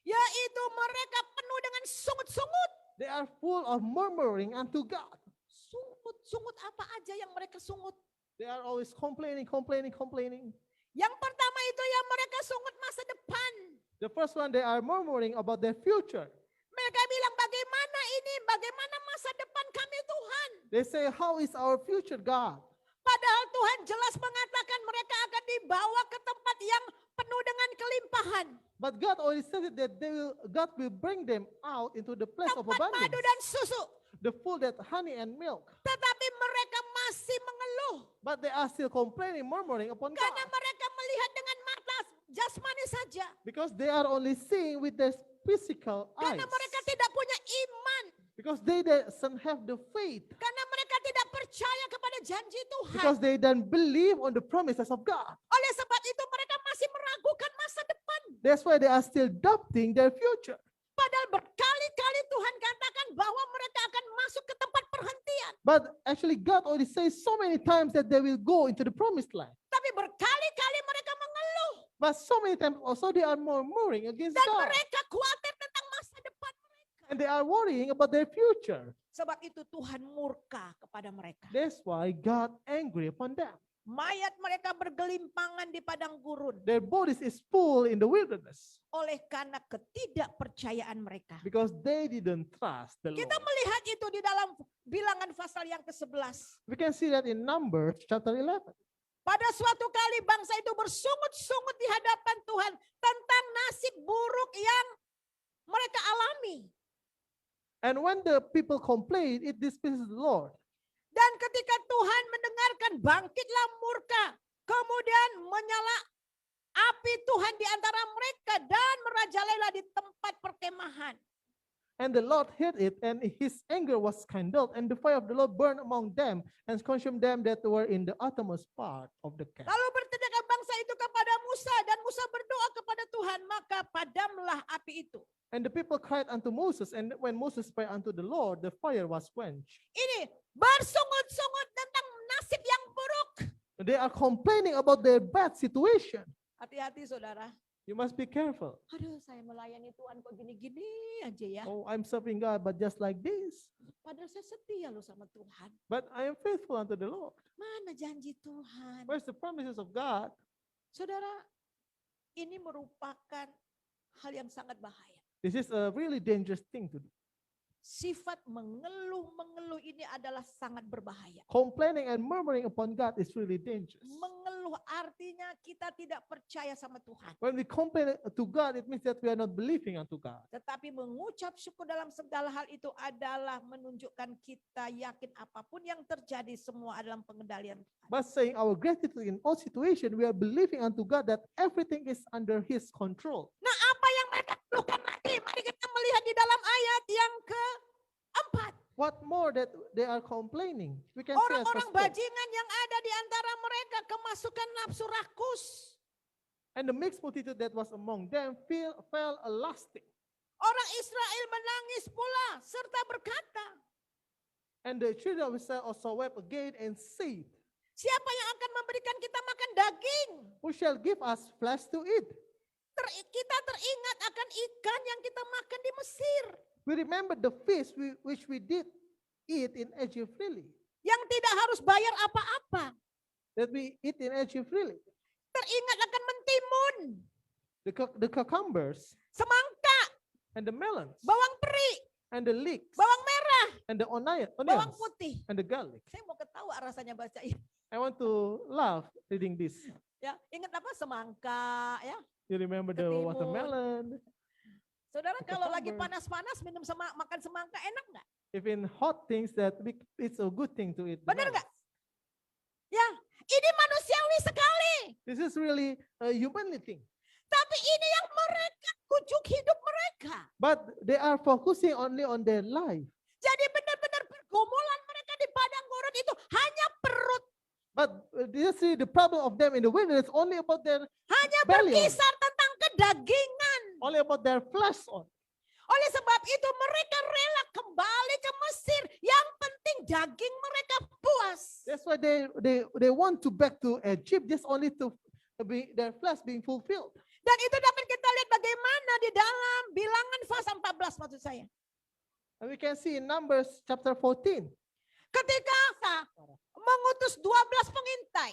Yaitu mereka penuh dengan sungut-sungut. They are full of murmuring unto God. Sungut apa aja yang mereka sungut? They are always complaining. Yang pertama itu yang mereka sungut masa depan. The first one, they are murmuring about their future. Mereka bilang bagaimana masa depan kami Tuhan. They say, how is our future, God? Padahal Tuhan jelas mengatakan mereka akan dibawa ke tempat yang penuh dengan kelimpahan. But God already said it, that God will bring them out into the place of Tempat abundance. madu dan susu. The full that honey and milk. Tetapi mereka masih mengeluh. But they are still complaining, murmuring upon God. Karena mereka melihat dengan mata jasmani saja. Because they are only seeing with their physical eyes. Karena mereka tidak punya iman. Because they doesn't have the faith. Karena mereka tidak percaya kepada janji Tuhan. Because they don't believe on the promises of God. Oleh sebab itu mereka masih meragukan masa depan. That's why they are still doubting their future. Padahal berkali-kali Tuhan katakan bahwa mereka akan masuk ke tempat perhentian. But actually God already says so many times that they will go into the promised land. Tapi berkali-kali mereka mengeluh. But so many times also they are murmuring against Dan God. mereka khawatir tentang masa depan mereka. And they are worrying about their future. Sebab itu Tuhan murka kepada mereka. That's why God angry upon them. Mayat mereka bergelimpangan di padang gurun. Their bodies is full in the wilderness. Oleh karena ketidakpercayaan mereka. Because they didn't trust the Kita Lord. melihat itu di dalam bilangan pasal yang ke-11. We can see that in Numbers chapter 11. Pada suatu kali bangsa itu bersungut-sungut di hadapan Tuhan tentang nasib buruk yang mereka alami. And when the people complain, it displeases the Lord. Dan ketika Tuhan mendengarkan, bangkitlah murka. Kemudian menyala api Tuhan di antara mereka dan merajalailah di tempat perkemahan. And the Lord heard it, and his anger was kindled, and the fire of the Lord burned among them, and consumed them that were in the uttermost part of the camp. Lalu berteriaklah bangsa itu kepadamu, Musa dan Musa berdoa kepada Tuhan, maka padamlah api itu. And the people cried unto Moses, and when Moses prayed unto the Lord, the fire was quenched. Ini bersungut-sungut tentang nasib yang buruk. They are complaining about their bad situation. Hati-hati saudara. You must be careful. Aduh, saya melayani Tuhan kok gini-gini aja ya. Oh, I'm serving God, but just like this. Padahal saya setia loh sama Tuhan. But I am faithful unto the Lord. Mana janji Tuhan? Where's the promises of God? Saudara, ini merupakan hal yang sangat bahaya. This is a really dangerous thing to do. Sifat mengeluh-mengeluh ini adalah sangat berbahaya. Complaining and murmuring upon God is really dangerous. Mengeluh artinya kita tidak percaya sama Tuhan. When we complain to God, it means that we are not believing unto God. Tetapi mengucap syukur dalam segala hal itu adalah menunjukkan kita yakin apapun yang terjadi semua dalam pengendalian Tuhan. But saying our gratitude in all situation, we are believing unto God that everything is under His control. Nah, apa yang mereka keluhkan lagi? Mari kita melihat di dalam ayat yang keempat. What more that they are complaining? We can see as Orang-orang verse 4. bajingan yang ada di antara mereka kemasukan nafsu rakus. And the mixed multitude that was among them fell a lusting. Orang Israel menangis pula serta berkata, And the children of Israel also wept again and said, siapa yang akan memberikan kita makan daging? Who shall give us flesh to eat? Kita teringat akan ikan yang kita makan di Mesir. We remember the fish which we did eat in Egypt freely. Yang tidak harus bayar apa-apa. That we eat in Egypt freely. Teringat akan mentimun, The cucumbers semangka, and the melons bawang peri, and the leeks bawang merah, and the bawang onions putih. and the garlic. Saya mau ketawa rasanya baca ini. I want to laugh reading this. Ya, ingat apa? Semangka, ya. You remember the Ketimun. watermelon? Saudara The kalau lagi cucumber. panas-panas makan semangka enak nggak? If in hot things it's a good thing to eat. the Benar nggak? melons. Ya, ini manusiawi sekali. This is really a humanly thing. Tapi ini yang mereka kujuk hidup mereka. But they are focusing only on their life. Jadi benar-benar pergumulan mereka di padang gurun itu hanya perut, But you see the problem of them in the wilderness only about their hanya belly on, berkisar tentang kedagingan. only about their flesh on. Oleh sebab itu mereka rela kembali ke Mesir. Yang penting daging mereka puas. That's why they want to back to Egypt just only to be their flesh being fulfilled. Dan itu dapat kita lihat bagaimana di dalam bilangan pasal 14 maksud saya. And we can see in Numbers chapter 14. Ketika mengutus 12 pengintai.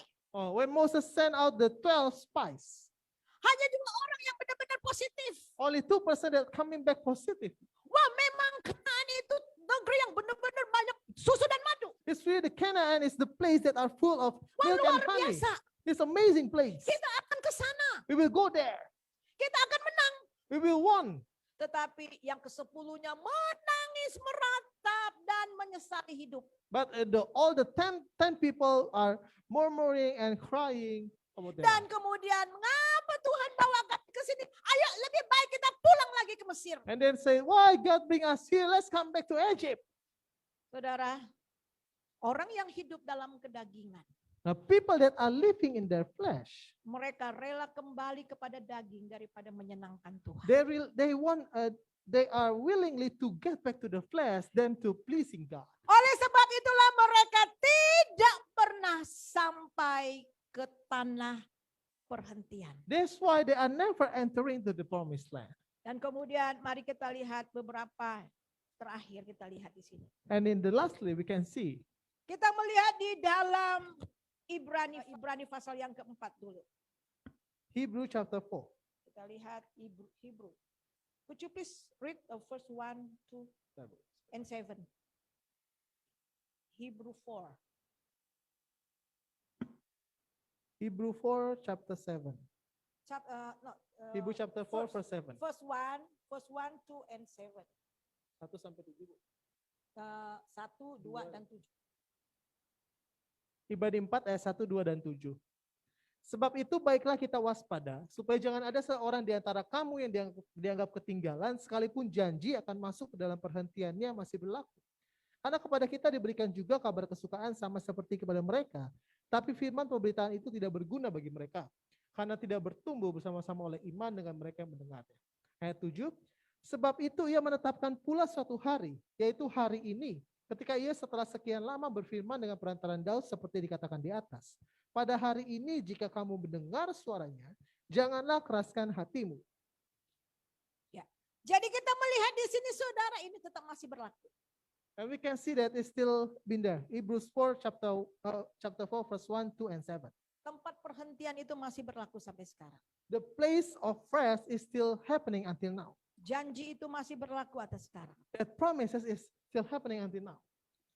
When Moses sent out the 12 spies, Hanya 2 orang yang benar-benar positif. only 2% that coming back positive. Wah memang Kanaan itu negeri yang benar-benar banyak susu dan madu. It's really the Canaan is the place that are full of Wah milk and luar honey. biasa. It's amazing place. Kita akan ke sana. We will go there. Kita akan menang. We will won. Tetapi yang ke-10-nya menangis, meratap, dan menyesali hidup. But all the 10 people are murmuring and crying about their Dan life. kemudian, mengapa Tuhan bawa kami ke sini? Ayo lebih baik kita pulang lagi ke Mesir. And then say, why God bring us here? Let's come back to Egypt. Saudara, orang yang hidup dalam kedagingan, Now people that are living in their flesh, mereka rela kembali kepada daging daripada menyenangkan Tuhan. they are willingly to get back to the flesh than to pleasing God. Oleh sebab itulah mereka tidak pernah sampai ke tanah perhentian. That's why they are never entering to the promised land. Dan kemudian mari kita lihat beberapa terakhir kita lihat di sini. And in the lastly, we can see Kita melihat di dalam Ibrani pasal yang keempat dulu. Hebrew chapter 4. Kita lihat Hebrew. Could you please read the first 1, 2, and 7. Hebrew 4. Hebrew 4 chapter 7. Hebrew chapter 4 first- verse 7. First 1, 2, and 7. 1 sampai 7. 1, 2, dan 7. Ibrani 4 ayat 1, 2, dan 7. Sebab itu baiklah kita waspada, supaya jangan ada seorang di antara kamu yang dianggap ketinggalan, sekalipun janji akan masuk ke dalam perhentiannya masih berlaku. Karena kepada kita diberikan juga kabar kesukaan sama seperti kepada mereka, tapi firman pemberitaan itu tidak berguna bagi mereka. karena tidak bertumbuh bersama-sama oleh iman dengan mereka yang mendengarnya. Ayat 7, sebab itu ia menetapkan pula suatu hari, yaitu hari ini, ketika ia setelah sekian lama berfirman dengan perantaran Daud seperti dikatakan di atas. Pada hari ini jika kamu mendengar suaranya, janganlah keraskan hatimu. Jadi kita melihat di sini saudara ini tetap masih berlaku. And we can see that it's still been there. Hebrews 4 chapter 4 verse 1, 2 and 7. Tempat perhentian itu masih berlaku sampai sekarang. The place of rest is still happening until now. Janji itu masih berlaku atas sekarang. That promises is still happening until now.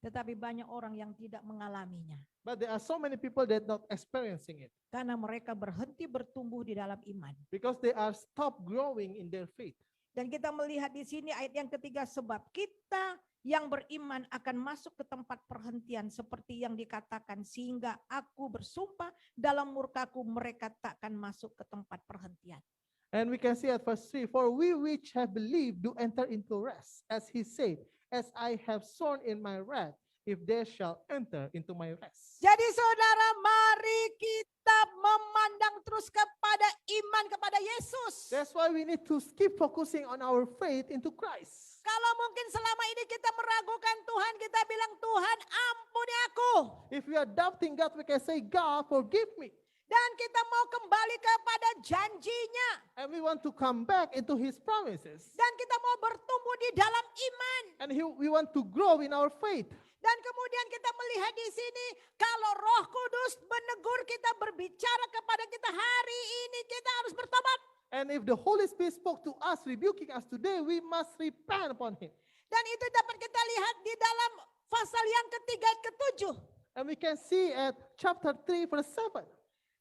Tetapi banyak orang yang tidak mengalaminya. But there are so many people that not experiencing it Karena mereka berhenti bertumbuh di dalam iman. because they are stopped growing in their faith. Dan kita melihat di sini ayat yang ketiga, sebab kita yang beriman akan masuk ke tempat perhentian seperti yang dikatakan, sehingga aku bersumpah dalam murkaku mereka takkan masuk ke tempat perhentian. And we can see at verse 3, for we which have believed do enter into rest, as he said, as I have sworn in my wrath, if they shall enter into my rest. Jadi saudara, mari kita memandang terus kepada iman kepada Yesus. That's why we need to keep focusing on our faith into Christ. Kalau mungkin selama ini kita meragukan Tuhan, kita bilang, Tuhan ampuni aku. If we are doubting God, we can say, God, forgive me. Dan kita mau kembali kepada janjinya. And we want to come back into his promises. Dan kita mau bertumbuh di dalam iman. And we want to grow in our faith. Dan kemudian kita melihat di sini, kalau Roh Kudus menegur kita, berbicara kepada kita, hari ini kita harus bertobat. And if the Holy Spirit spoke to us, rebuking us today, we must repent upon him. Dan itu dapat kita lihat di dalam pasal yang ketiga, ketujuh. And we can see at chapter 3 verse 7.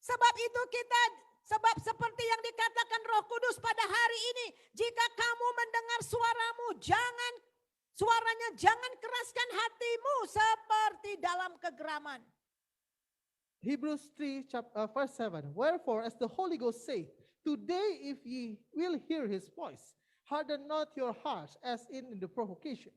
Sebab itu sebab seperti yang dikatakan Roh Kudus pada hari ini, jika kamu mendengar suaranya jangan keraskan hatimu seperti dalam kegeraman. Hebrews 3 verse 7. Wherefore, as the Holy Ghost saith, today if ye will hear his voice, harden not your hearts as in the provocation.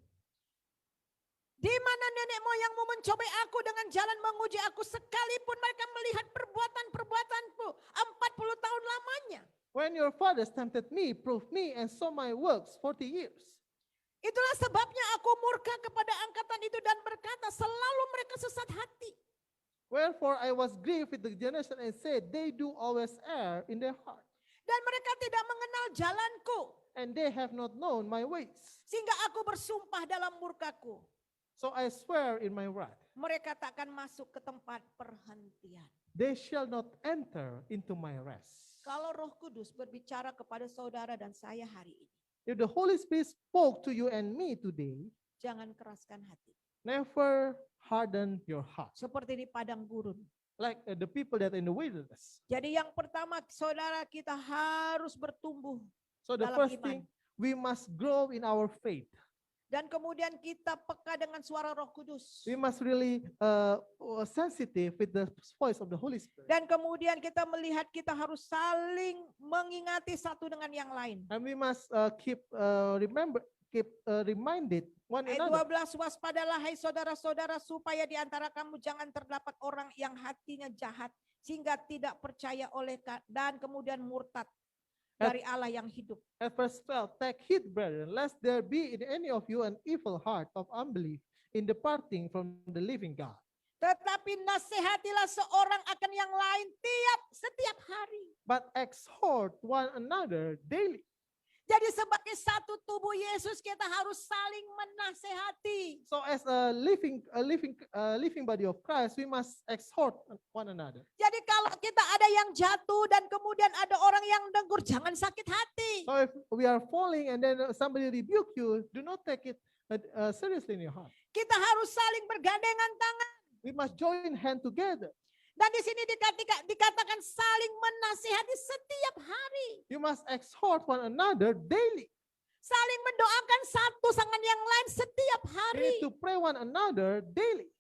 Di mana nenek moyangmu mencobai aku dengan jalan menguji aku, sekalipun mereka melihat perbuatan-perbuatanku 40 tahun lamanya. When your fathers tempted me, proved me, and saw my works 40 years. Itulah sebabnya aku murka kepada angkatan itu dan berkata, selalu mereka sesat hati. Wherefore I was grieved with the generation and said, they do always err in their heart, Dan mereka tidak mengenal jalanku, and they have not known my ways. sehingga aku bersumpah dalam murkaku. So I swear in my wrath, Mereka takkan masuk ke tempat perhentian. they shall not enter into my rest. Kalau Roh Kudus berbicara kepada saudara dan saya hari ini, If the Holy Spirit spoke to you and me today, jangan keraskan hati. never harden your heart. Seperti di padang gurun. Like the people that in the wilderness. Jadi yang pertama, saudara, kita harus bertumbuh. So the Dalam first iman. thing, we must grow in our faith. Dan kemudian kita peka dengan suara Roh Kudus. We must really sensitive with the voice of the Holy Spirit. Dan kemudian kita melihat kita harus saling mengingati satu dengan yang lain. And we must keep reminded one Ayat another. 12, waspadalah hai saudara-saudara supaya di antara kamu jangan terdapat orang yang hatinya jahat sehingga tidak percaya dan kemudian murtad dari Allah yang hidup. At verse 12, take heed, brethren, lest there be in any of you an evil heart of unbelief in departing from the living God. Tetapi nasihatilah seorang akan yang lain setiap hari. But exhort one another daily. Jadi sebagai satu tubuh Yesus kita harus saling menasehati. So as a living body of Christ, we must exhort one another. Jadi kalau kita ada yang jatuh dan kemudian ada orang yang negur, jangan sakit hati. So if we are falling and then somebody rebuke you, do not take it seriously in your heart. Kita harus saling bergandengan tangan. We must join hand together. Dan di sini dikatakan saling menasihati setiap hari. You must exhort one another daily. Saling mendoakan satu dengan yang lain setiap You hari. need to pray one another daily.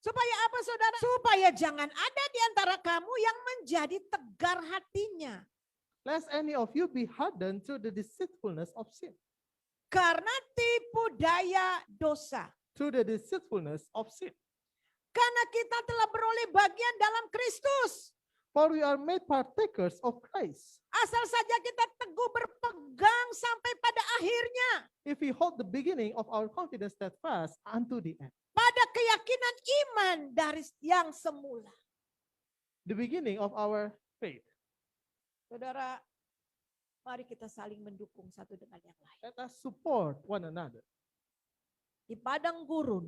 Supaya apa saudara? Supaya jangan ada di antara kamu yang menjadi tegar hatinya. Lest any of you be hardened through the deceitfulness of sin. Karena tipu daya dosa. Through the deceitfulness of sin. Karena kita telah beroleh bagian dalam Kristus. For we are made partakers of Christ. Asal saja kita teguh berpegang sampai pada akhirnya. If we hold the beginning of our confidence steadfast unto the end. Pada keyakinan iman dari yang semula. The beginning of our faith. Saudara, mari kita saling mendukung satu dengan yang lain. Let us support one another. Di padang gurun,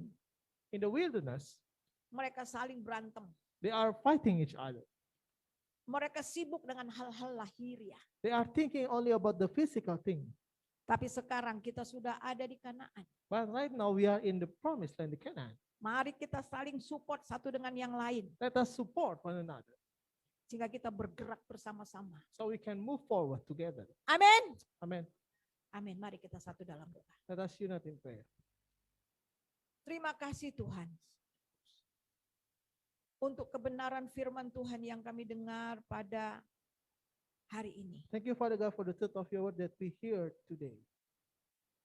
In the wilderness, mereka saling berantem. they are fighting each other. Mereka sibuk dengan hal-hal lahiriah. They are thinking only about the physical thing. Tapi sekarang kita sudah ada di Kanaan. But right now we are in the promised land, the Canaan. Mari kita saling support satu dengan yang lain. Let us support one another Sehingga kita bergerak bersama-sama. so we can move forward together. Amin. Amen. Amin. Mari kita satu dalam doa. Let us unite in prayer. Terima kasih Tuhan. Untuk kebenaran firman Tuhan yang kami dengar pada hari ini. Thank you, Father God, for the truth of your word that we hear today.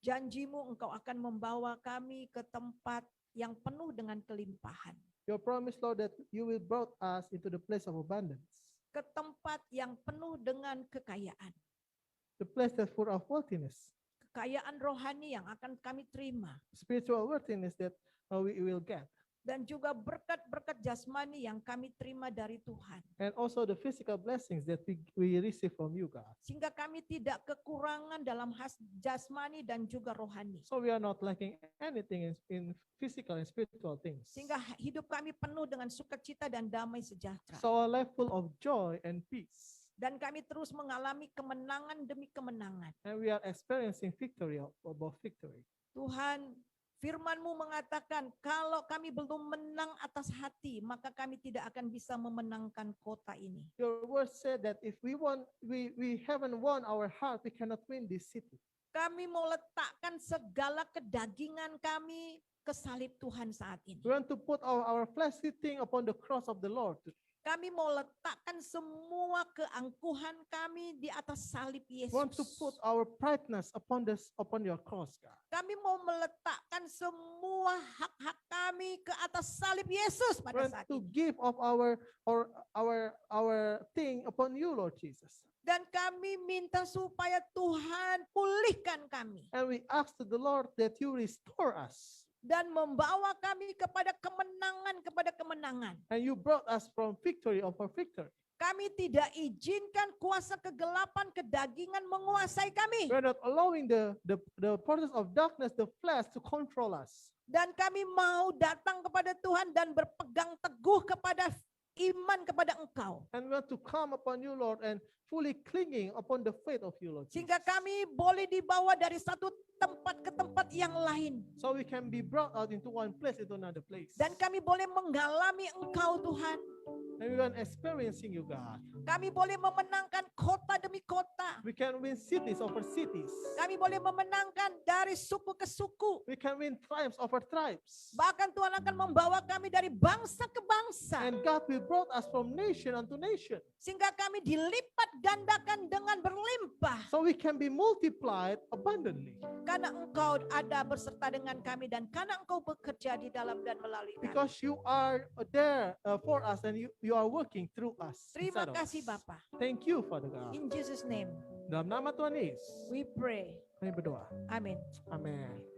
Janjimu engkau akan membawa kami ke tempat yang penuh dengan kelimpahan. Your promise, Lord, that you will brought us into the place of abundance, Ke tempat yang penuh dengan kekayaan. the place that's full of worthiness, Kekayaan rohani yang akan kami terima. spiritual worthiness that we will get, Dan juga berkat-berkat jasmani yang kami terima dari Tuhan. and also the physical blessings that we receive from you, God. Sehingga kami tidak kekurangan dalam jasmani dan juga rohani. So we are not lacking anything in physical and spiritual things. Sehingga hidup kami penuh dengan sukacita dan damai sejahtera. So our life full of joy and peace. Dan kami terus mengalami kemenangan demi kemenangan. And we are experiencing victory above victory. Tuhan, firman-Mu mengatakan kalau kami belum menang atas hati, maka kami tidak akan bisa memenangkan kota ini. Your word said that if we haven't won our heart, we cannot win this city. Kami mau letakkan segala kedagingan kami ke salib Tuhan saat ini. We want to put our fleshly thing upon the cross of the Lord. Kami mau letakkan semua keangkuhan kami di atas salib Yesus. We want to put our prideness upon your cross, God. Kami mau meletakkan semua hak-hak kami ke atas salib Yesus We pada want saat to ini. give of our thing upon you, Lord Jesus. Dan kami minta supaya Tuhan pulihkan kami. And we ask to the Lord that you restore us. Dan membawa kami kepada kemenangan. And you brought us from victory over victory. Kami tidak izinkan kuasa kegelapan kedagingan menguasai kami. We are not allowing the forces of darkness, the flesh, to control us. Dan kami mau datang kepada Tuhan dan berpegang teguh kepada iman kepada Engkau. And we want to come upon you, Lord, and fully clinging upon the faith of you, Lord Sehingga Jesus. kami boleh dibawa dari satu tempat ke tempat yang lain. So we can be brought out into one place, into another place. Dan kami boleh mengalami Engkau Tuhan. And we want experiencing you, God. Kami boleh memenangkan kota demi kota. We can win cities over cities. Kami boleh memenangkan dari suku ke suku. We can win tribes over tribes. Bahkan Tuhan akan membawa kami dari bangsa ke bangsa. And God will brought us from nation unto nation. Sehingga kami dilipat gandakan dengan berlimpah. So we can be multiplied abundantly. Karena Engkau ada beserta dengan kami dan karena Engkau bekerja di dalam dan melalui kami. Because you are there for us and you are working through us. Terima inside of kasih us. Bapa. Thank you, Father God. In Jesus name Dalam nama Tuhan Yesus, we pray. kami berdoa. Amin. Amin.